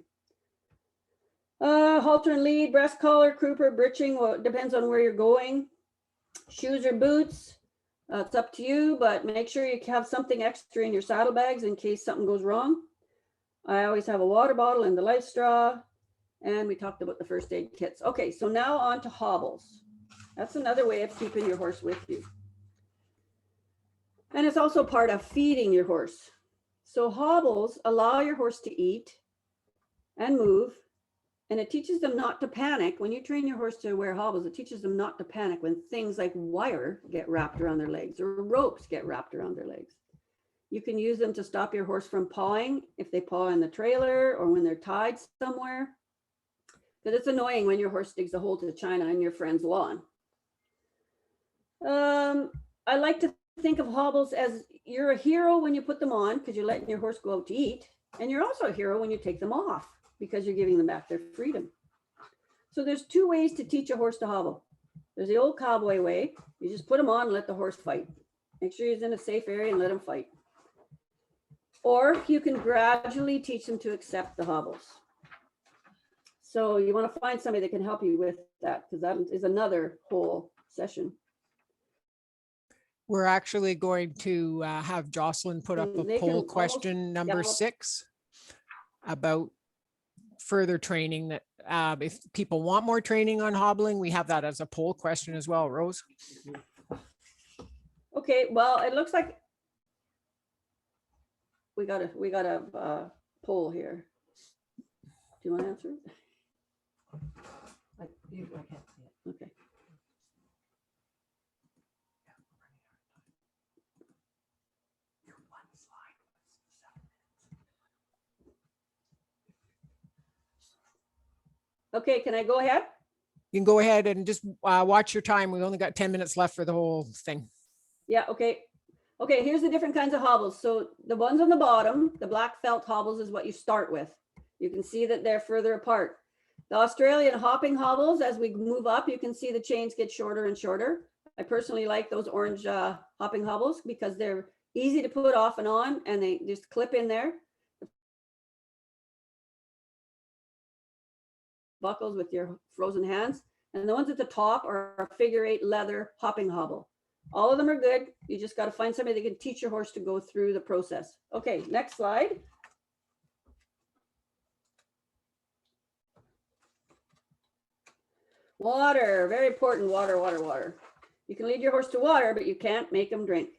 [SPEAKER 4] Halter and lead, breast collar, crooper, breeching, well, it depends on where you're going. Shoes or boots, it's up to you, but make sure you have something extra in your saddlebags in case something goes wrong. I always have a water bottle and the life straw. And we talked about the first aid kits. Okay, so now on to hobbles. That's another way of keeping your horse with you. And it's also part of feeding your horse. So hobbles allow your horse to eat and move, and it teaches them not to panic. When you train your horse to wear hobbles, it teaches them not to panic when things like wire get wrapped around their legs or ropes get wrapped around their legs. You can use them to stop your horse from pawing if they paw in the trailer or when they're tied somewhere. Because it's annoying when your horse digs a hole to the china in your friend's lawn. I like to think of hobbles as you're a hero when you put them on because you're letting your horse go out to eat. And you're also a hero when you take them off because you're giving them back their freedom. So there's two ways to teach a horse to hobble. There's the old cowboy way. You just put them on and let the horse fight. Make sure he's in a safe area and let him fight. Or you can gradually teach them to accept the hobbles. So you want to find somebody that can help you with that because that is another whole session.
[SPEAKER 2] We're actually going to have Jocelyn put up a
[SPEAKER 4] They
[SPEAKER 2] poll
[SPEAKER 4] can
[SPEAKER 2] question number
[SPEAKER 4] yeah.
[SPEAKER 2] 6 about further training that if people want more training on hobbling, we have that as a poll question as well, Rose.
[SPEAKER 4] Okay, well, it looks like we got a poll here. Do you want to answer it?
[SPEAKER 3] I can't see it.
[SPEAKER 4] Okay. Okay, can I go ahead?
[SPEAKER 2] You can go ahead and just watch your time. We've only got 10 minutes left for the whole thing.
[SPEAKER 4] Yeah, okay. Okay, here's the different kinds of hobbles. So the ones on the bottom, the black felt hobbles is what you start with. You can see that they're further apart. The Australian hopping hobbles, as we move up, you can see the chains get shorter and shorter. I personally like those orange hopping hobbles because they're easy to put off and on and they just clip in there. Buckles with your frozen hands. And the ones at the top are a figure-8 leather hopping hobble. All of them are good. You just got to find somebody that can teach your horse to go through the process. Okay, next slide. Water, very important, water, water, water. You can lead your horse to water, but you can't make them drink.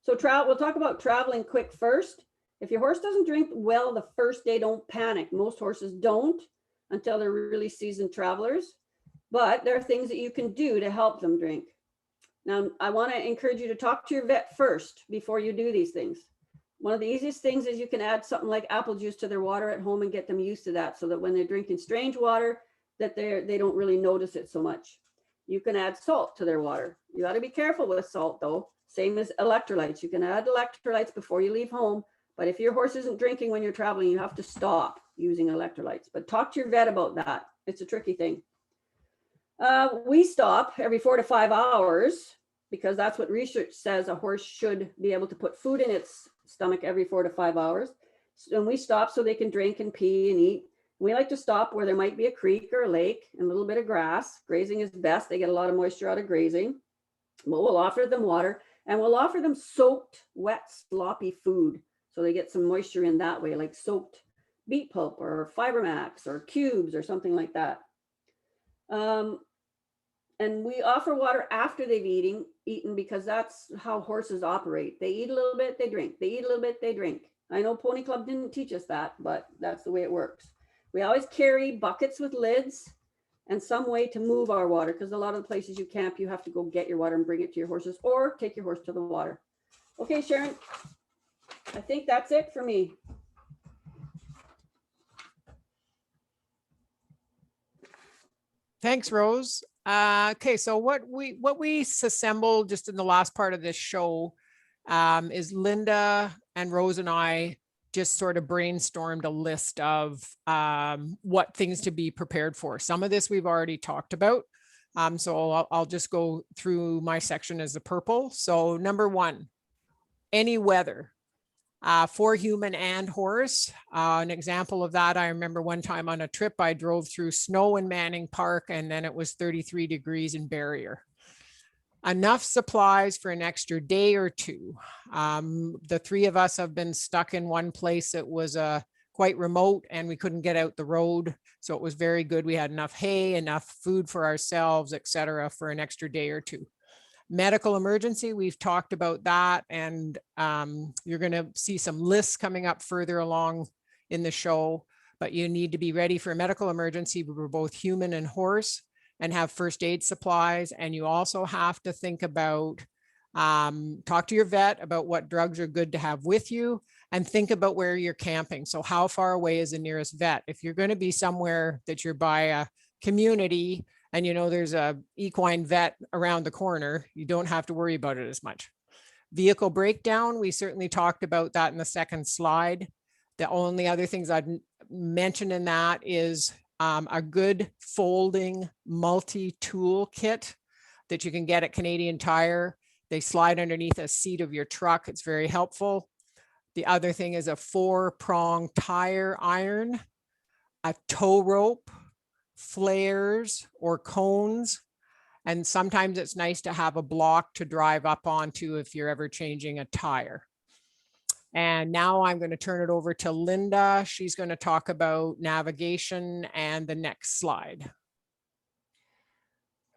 [SPEAKER 4] So we'll talk about traveling quick first. If your horse doesn't drink well the first day, don't panic. Most horses don't until they're really seasoned travelers, but there are things that you can do to help them drink. Now, I want to encourage you to talk to your vet first before you do these things. One of the easiest things is you can add something like apple juice to their water at home and get them used to that so that when they're drinking strange water, that they don't really notice it so much. You can add salt to their water. You got to be careful with salt though. Same as electrolytes. You can add electrolytes before you leave home, but if your horse isn't drinking when you're traveling, you have to stop using electrolytes. But talk to your vet about that. It's a tricky thing. We stop every 4 to 5 hours because that's what research says a horse should be able to put food in its stomach every 4 to 5 hours. And we stop so they can drink and pee and eat. We like to stop where there might be a creek or a lake and a little bit of grass. Grazing is best. They get a lot of moisture out of grazing. But we'll offer them water and we'll offer them soaked, wet, sloppy food. So they get some moisture in that way, like soaked beet pulp or Fibermax or cubes or something like that. And we offer water after they've eaten because that's how horses operate. They eat a little bit, they drink. They eat a little bit, they drink. I know Pony Club didn't teach us that, but that's the way it works. We always carry buckets with lids and some way to move our water because a lot of the places you camp, you have to go get your water and bring it to your horses or take your horse to the water. Okay, Sharon, I think that's it for me.
[SPEAKER 2] Thanks, Rose. Okay, so what we assembled just in the last part of this show is Linda and Rose and I just sort of brainstormed a list of what things to be prepared for. Some of this we've already talked about. So I'll just go through my section as the purple. So number 1, any weather. for human and horse. An example of that, I remember one time on a trip, I drove through snow in Manning Park, and then it was 33 degrees in Barrier. Enough supplies for an extra day or two. The three of us have been stuck in one place that was quite remote, and we couldn't get out the road. So it was very good. We had enough hay, enough food for ourselves, etc., for an extra day or two. Medical emergency, we've talked about that, and you're going to see some lists coming up further along in the show, but you need to be ready for a medical emergency for both human and horse, and have first aid supplies. And you also have to think about, talk to your vet about what drugs are good to have with you, and think about where you're camping. So how far away is the nearest vet? If you're going to be somewhere that you're by a community and you know there's a equine vet around the corner, you don't have to worry about it as much. Vehicle breakdown, we certainly talked about that in the second slide. The only other things I'd mention in that is a good folding multi-tool kit that you can get at Canadian Tire. They slide underneath a seat of your truck. It's very helpful. The other thing is a 4-prong tire iron, a tow rope, flares or cones. And sometimes it's nice to have a block to drive up onto if you're ever changing a tire. And now I'm going to turn it over to Linda. She's going to talk about navigation and the next slide.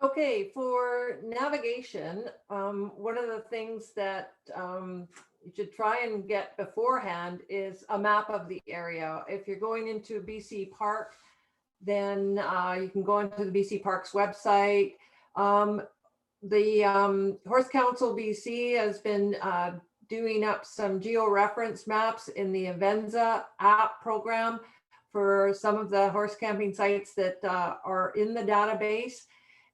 [SPEAKER 3] Okay, for navigation, one of the things that you should try and get beforehand is a map of the area. If you're going into BC Park, then you can go into the BC Parks website. The Horse Council BC has been doing up some geo-reference maps in the Avenza app program for some of the horse camping sites that are in the database.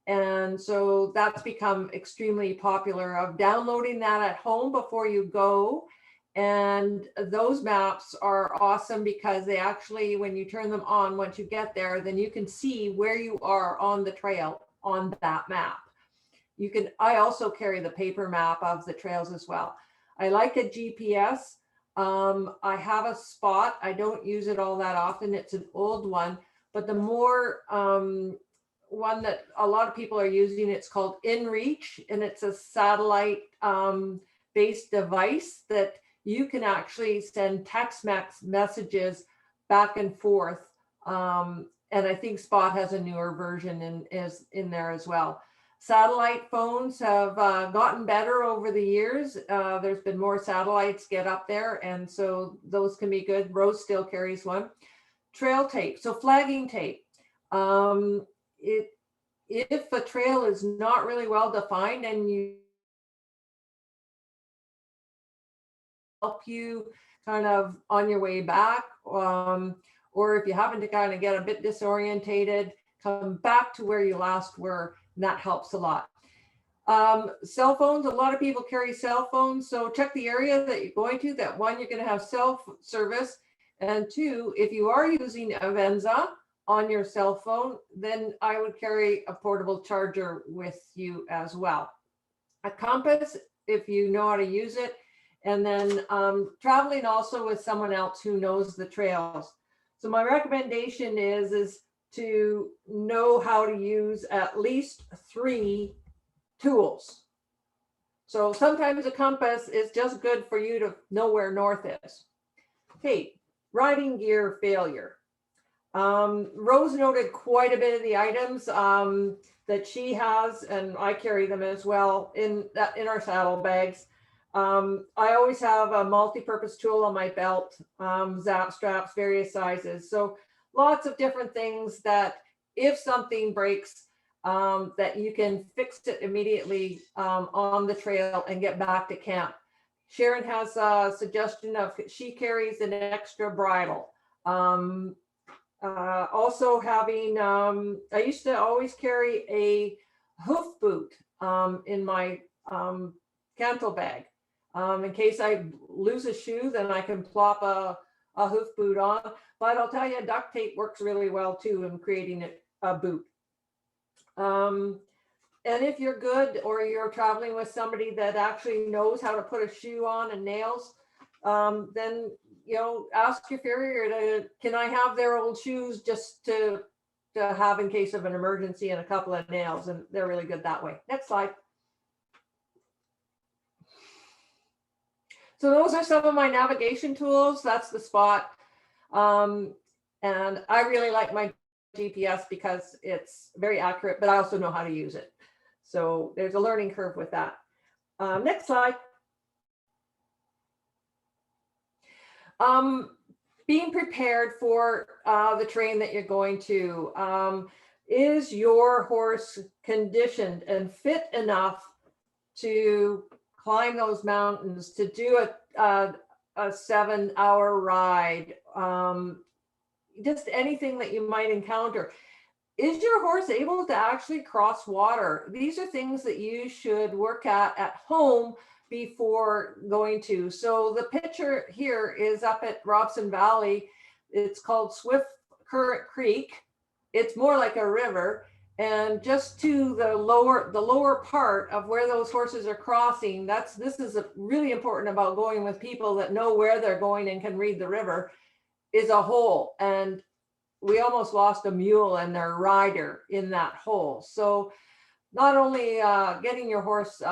[SPEAKER 3] And so that's become extremely popular, of downloading that at home before you go. And those maps are awesome because they actually, when you turn them on, once you get there, then you can see where you are on the trail on that map. You can, I also carry the paper map of the trails as well. I like a GPS. I have a Spot. I don't use it all that often. It's an old one, but the more one that a lot of people are using, it's called InReach, and it's a satellite based device that you can actually send text messages back and forth. And I think Spot has a newer version and is in there as well. Satellite phones have gotten better over the years. There's been more satellites get up there, and so those can be good. Rose still carries one. Trail tape, so flagging tape. If a trail is not really well defined and you help you kind of on your way back, or if you happen to kind of get a bit disorientated, come back to where you last were, and that helps a lot. Cell phones, a lot of people carry cell phones, so check the area that you're going to, that one, you're going to have cell service, and two, if you are using Avenza on your cell phone, then I would carry a portable charger with you as well. A compass, if you know how to use it, and then traveling also with someone else who knows the trails. So my recommendation is to know how to use at least 3 tools. So sometimes a compass is just good for you to know where north is. Okay, riding gear failure. Rose noted quite a bit of the items that she has, and I carry them as well in our saddle bags. I always have a multi-purpose tool on my belt, zap straps, various sizes. So lots of different things that if something breaks, that you can fix it immediately on the trail and get back to camp. Sharon has a suggestion of, she carries an extra bridle. Also having, I used to always carry a hoof boot in my cantle bag. In case I lose a shoe, then I can plop a hoof boot on. But I'll tell you, duct tape works really well too in creating a boot. And if you're good, or you're traveling with somebody that actually knows how to put a shoe on and nails, then, you know, ask your farrier to, can I have their old shoes just to have in case of an emergency and a couple of nails, and they're really good that way. Next slide. So those are some of my navigation tools. That's the spot. And I really like my GPS because it's very accurate, but I also know how to use it. So there's a learning curve with that. Next slide. Being prepared for the terrain that you're going to. Is your horse conditioned and fit enough to climb those mountains, to do a 7-hour ride? Just anything that you might encounter. Is your horse able to actually cross water? These are things that you should work at home before going to. So the picture here is up at Robson Valley. It's called Swift Current Creek. It's more like a river. And just to the lower part of where those horses are crossing, this is really important about going with people that know where they're going and can read the river, is a hole. And we almost lost a mule and their rider in that hole. So not only getting your horse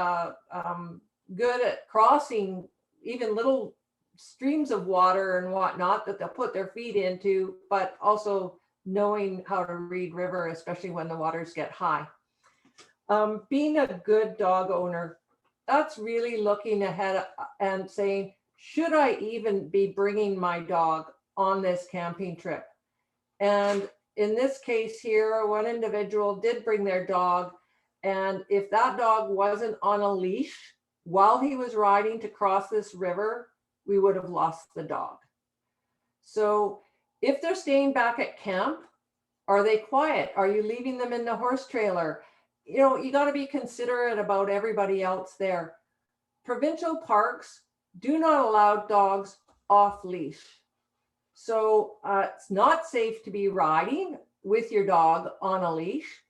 [SPEAKER 3] good at crossing even little streams of water and whatnot that they'll put their feet into, but also knowing how to read river, especially when the waters get high. Being a good dog owner, that's really looking ahead and saying, should I even be bringing my dog on this camping trip? And in this case here, one individual did bring their dog. And if that dog wasn't on a leash while he was riding to cross this river, we would have lost the dog. So if they're staying back at camp, are they quiet? Are you leaving them in the horse trailer? You know, you got to be considerate about everybody else there. Provincial parks do not allow dogs off leash. So it's not safe to be riding with your dog on a leash.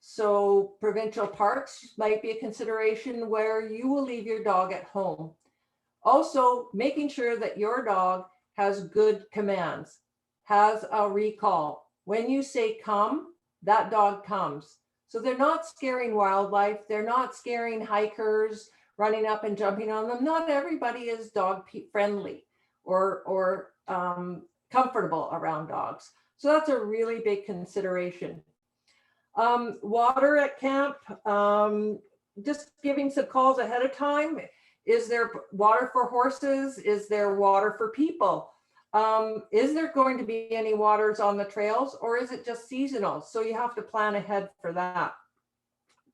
[SPEAKER 3] So provincial parks might be a consideration where you will leave your dog at home. Also, making sure that your dog has good commands, has a recall. When you say come, that dog comes. So they're not scaring wildlife. They're not scaring hikers, running up and jumping on them. Not everybody is dog friendly or comfortable around dogs. So that's a really big consideration. Water at camp, just giving some calls ahead of time. Is there water for horses? Is there water for people? Is there going to be any waters on the trails, or is it just seasonal? So you have to plan ahead for that.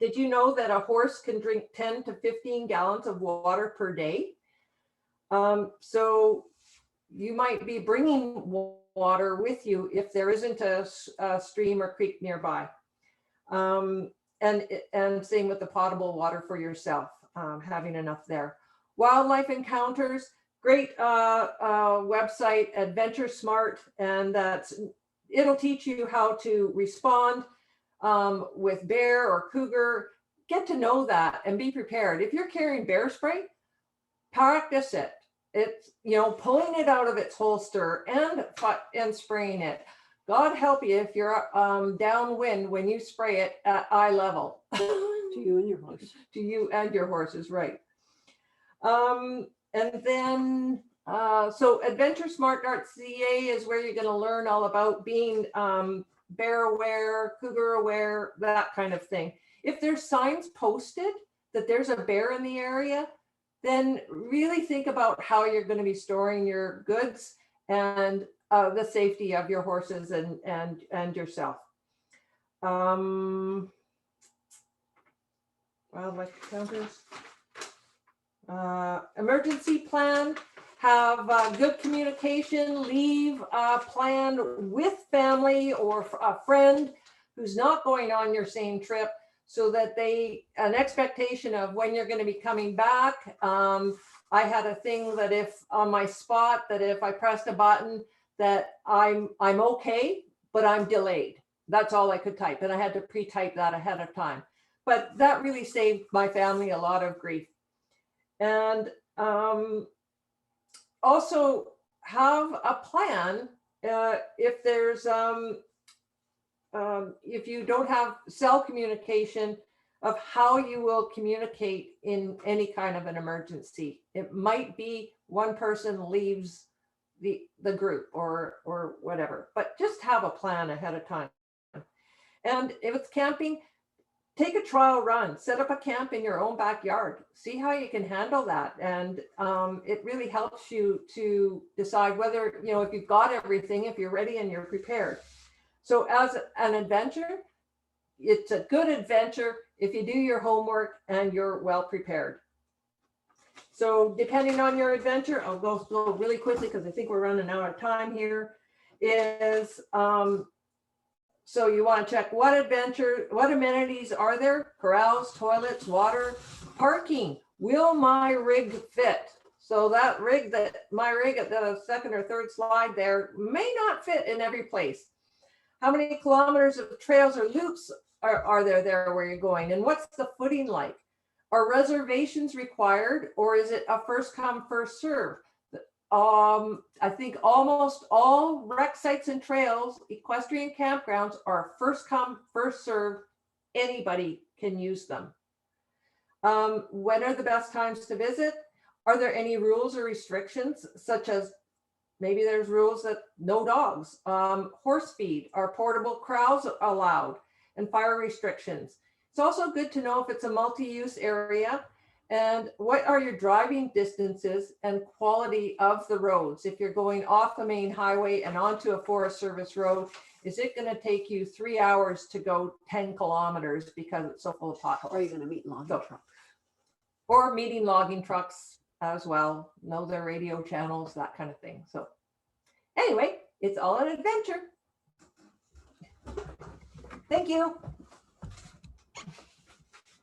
[SPEAKER 3] Did you know that a horse can drink 10 to 15 gallons of water per day? So you might be bringing water with you if there isn't a stream or creek nearby. And same with the potable water for yourself, having enough there. Wildlife encounters, great website, Adventure Smart, and it'll teach you how to respond with bear or cougar. Get to know that and be prepared. If you're carrying bear spray, practice it. It's, you know, pulling it out of its holster and spraying it. God help you if you're downwind when you spray it at eye level.
[SPEAKER 4] To you and your horse.
[SPEAKER 3] To you and your horses, right. And then, so adventuresmart.ca is where you're going to learn all about being bear aware, cougar aware, that kind of thing. If there's signs posted that there's a bear in the area, then really think about how you're going to be storing your goods and the safety of your horses and yourself. Wildlife encounters. Emergency plan, have good communication, leave planned with family or a friend who's not going on your same trip, so that an expectation of when you're going to be coming back. I had a thing that if on my spot, that if I pressed a button that I'm okay, but I'm delayed. That's all I could type. And I had to pre-type that ahead of time. But that really saved my family a lot of grief. And also have a plan if there's if you don't have cell communication, of how you will communicate in any kind of an emergency. It might be one person leaves the group or whatever, but just have a plan ahead of time. And if it's camping, take a trial run, set up a camp in your own backyard, see how you can handle that. And it really helps you to decide whether, you know, if you've got everything, if you're ready and you're prepared. So as an adventure, it's a good adventure if you do your homework and you're well prepared. So depending on your adventure, I'll go really quickly because I think we're running out of time here, is so you want to check what amenities are there? Corrals, toilets, water, parking. Will my rig fit? So that rig, my rig at the second or third slide there may not fit in every place. How many kilometers of trails or loops are there where you're going? And what's the footing like? Are reservations required, or is it a first come, first serve? I think almost all rec sites and trails, equestrian campgrounds are first come, first serve. Anybody can use them. When are the best times to visit? Are there any rules or restrictions, such as maybe there's rules that no dogs, horse feed, are portable corrals allowed, and fire restrictions. It's also good to know if it's a multi-use area, and what are your driving distances and quality of the roads. If you're going off the main highway and onto a Forest Service road, is it going to take you 3 hours to go 10 kilometers because it's so full of potholes?
[SPEAKER 4] Or are you going to meet logging trucks?
[SPEAKER 3] Or meeting logging trucks as well, know their radio channels, that kind of thing. So anyway, it's all an adventure. Thank you.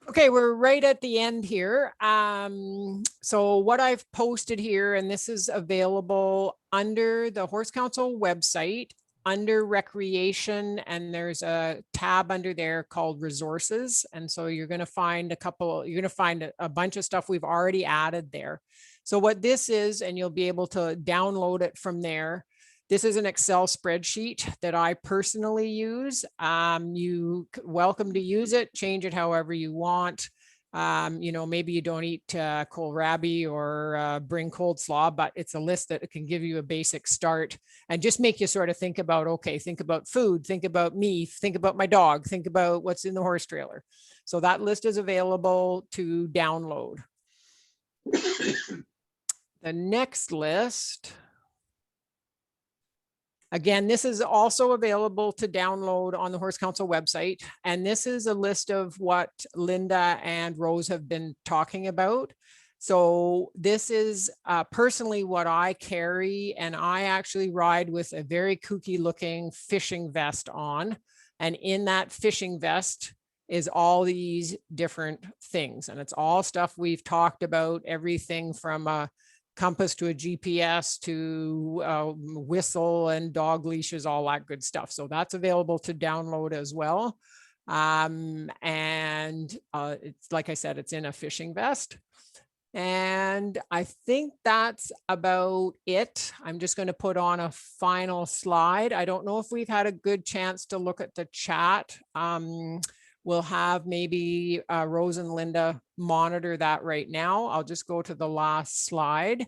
[SPEAKER 2] Okay, we're right at the end here. So what I've posted here, and this is available under the Horse Council website, under recreation, and there's a tab under there called resources. And so you're going to find a bunch of stuff we've already added there. So what this is, and you'll be able to download it from there. This is an Excel spreadsheet that I personally use. You welcome to use it, change it however you want. You know, maybe you don't eat kohlrabi or bring cold slaw, but it's a list that can give you a basic start and just make you sort of think about, okay, think about food, think about me, think about my dog, think about what's in the horse trailer. So that list is available to download. The next list. Again, this is also available to download on the Horse Council website. And this is a list of what Linda and Rose have been talking about. So this is personally what I carry, and I actually ride with a very kooky looking fishing vest on. And in that fishing vest is all these different things. And it's all stuff we've talked about, everything from a compass to a GPS to whistle and dog leashes, all that good stuff. So that's available to download as well. It's like I said, it's in a fishing vest. And I think that's about it. I'm just going to put on a final slide. I don't know if we've had a good chance to look at the chat. We'll have maybe Rose and Linda monitor that right now. I'll just go to the last slide.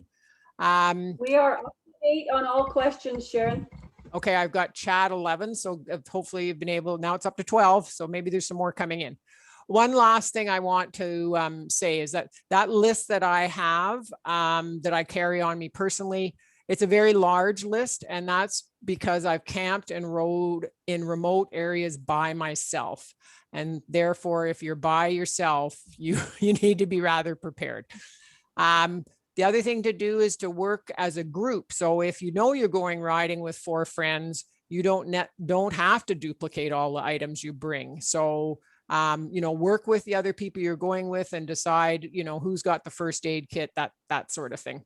[SPEAKER 4] We are up to date on all questions, Sharon.
[SPEAKER 2] Okay, I've got chat 11, so hopefully you've been able, now it's up to 12, so maybe there's some more coming in. One last thing I want to say is that list that I have, that I carry on me personally, it's a very large list, and that's because I've camped and rode in remote areas by myself. And therefore, if you're by yourself, you need to be rather prepared. The other thing to do is to work as a group. So if you know you're going riding with 4 friends, you don't have to duplicate all the items you bring. So, you know, work with the other people you're going with and decide, you know, who's got the first aid kit, that sort of thing.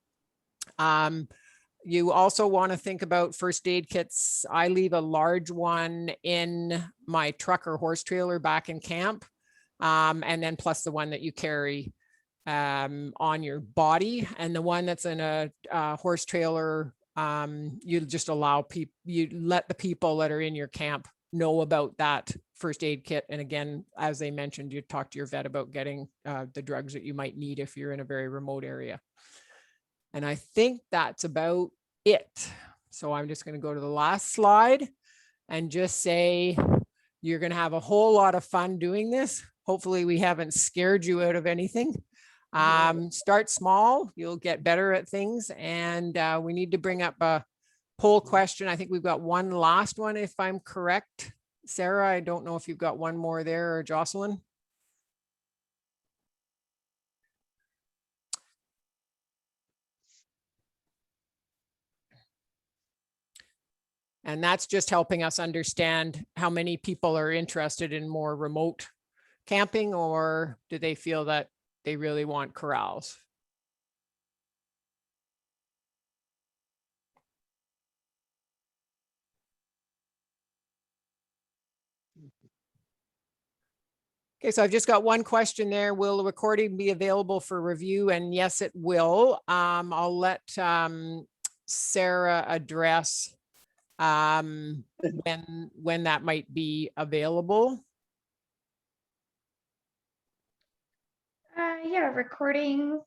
[SPEAKER 2] You also want to think about first aid kits. I leave a large one in my truck or horse trailer back in camp, and then plus the one that you carry on your body, and the one that's in a horse trailer, you just allow people, you let the people that are in your camp know about that first aid kit. And again, as they mentioned, you talk to your vet about getting the drugs that you might need if you're in a very remote area. And I think that's about it. So I'm just going to go to the last slide and just say, you're going to have a whole lot of fun doing this. Hopefully we haven't scared you out of anything. Start small, you'll get better at things. And we need to bring up a poll question. I think we've got one last one, if I'm correct. Sarah, I don't know if you've got one more there, or Jocelyn. And that's just helping us understand how many people are interested in more remote camping, or do they feel that they really want corrals? Okay, so I've just got one question there. Will the recording be available for review? And yes, it will. I'll let Sarah address when that might be available.
[SPEAKER 1] Yeah, recordings.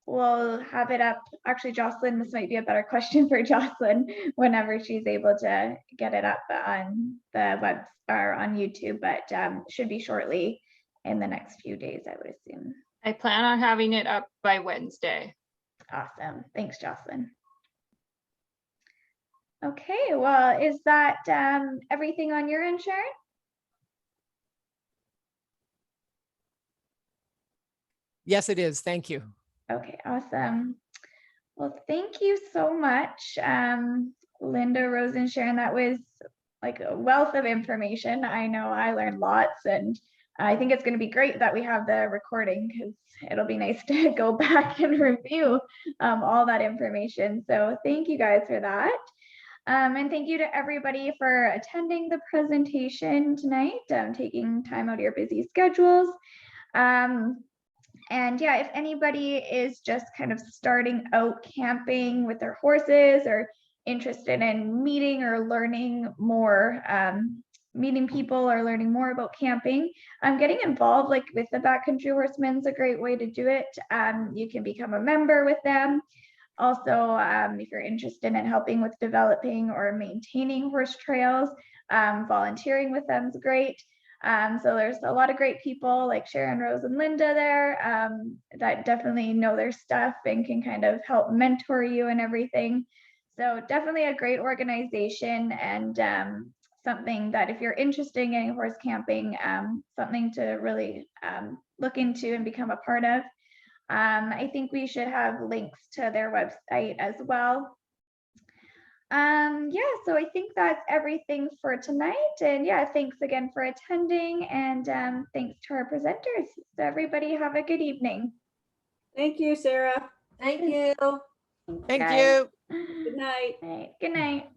[SPEAKER 1] We'll have it up. Actually, Jocelyn, this might be a better question for Jocelyn whenever she's able to get it up on the web or on YouTube, but should be shortly in the next few days, I would assume.
[SPEAKER 5] I plan on having it up by Wednesday.
[SPEAKER 1] Awesome. Thanks, Jocelyn. Okay, well, is that everything on your end, Sharon?
[SPEAKER 2] Yes, it is. Thank you.
[SPEAKER 1] Okay, awesome. Well, thank you so much, Linda, Rose, and Sharon. That was like a wealth of information. I know I learned lots, and I think it's going to be great that we have the recording, because it'll be nice to go back and review all that information. So thank you guys for that. And thank you to everybody for attending the presentation tonight, taking time out of your busy schedules. And yeah, if anybody is just kind of starting out camping with their horses, or interested in meeting or learning more, meeting people or learning more about camping, getting involved like with the Backcountry Horsemen is a great way to do it. You can become a member with them. Also, if you're interested in helping with developing or maintaining horse trails, volunteering with them is great. So there's a lot of great people like Sharon, Rose, and Linda there that definitely know their stuff and can kind of help mentor you and everything. So definitely a great organization, and something that if you're interested in getting horse camping, something to really look into and become a part of. I think we should have links to their website as well. Yeah, so I think that's everything for tonight. And yeah, thanks again for attending, and thanks to our presenters. So everybody have a good evening.
[SPEAKER 4] Thank you, Sarah.
[SPEAKER 3] Thank you.
[SPEAKER 2] Thank
[SPEAKER 1] Guys.
[SPEAKER 2] you.
[SPEAKER 4] Good night.
[SPEAKER 1] All right, good night.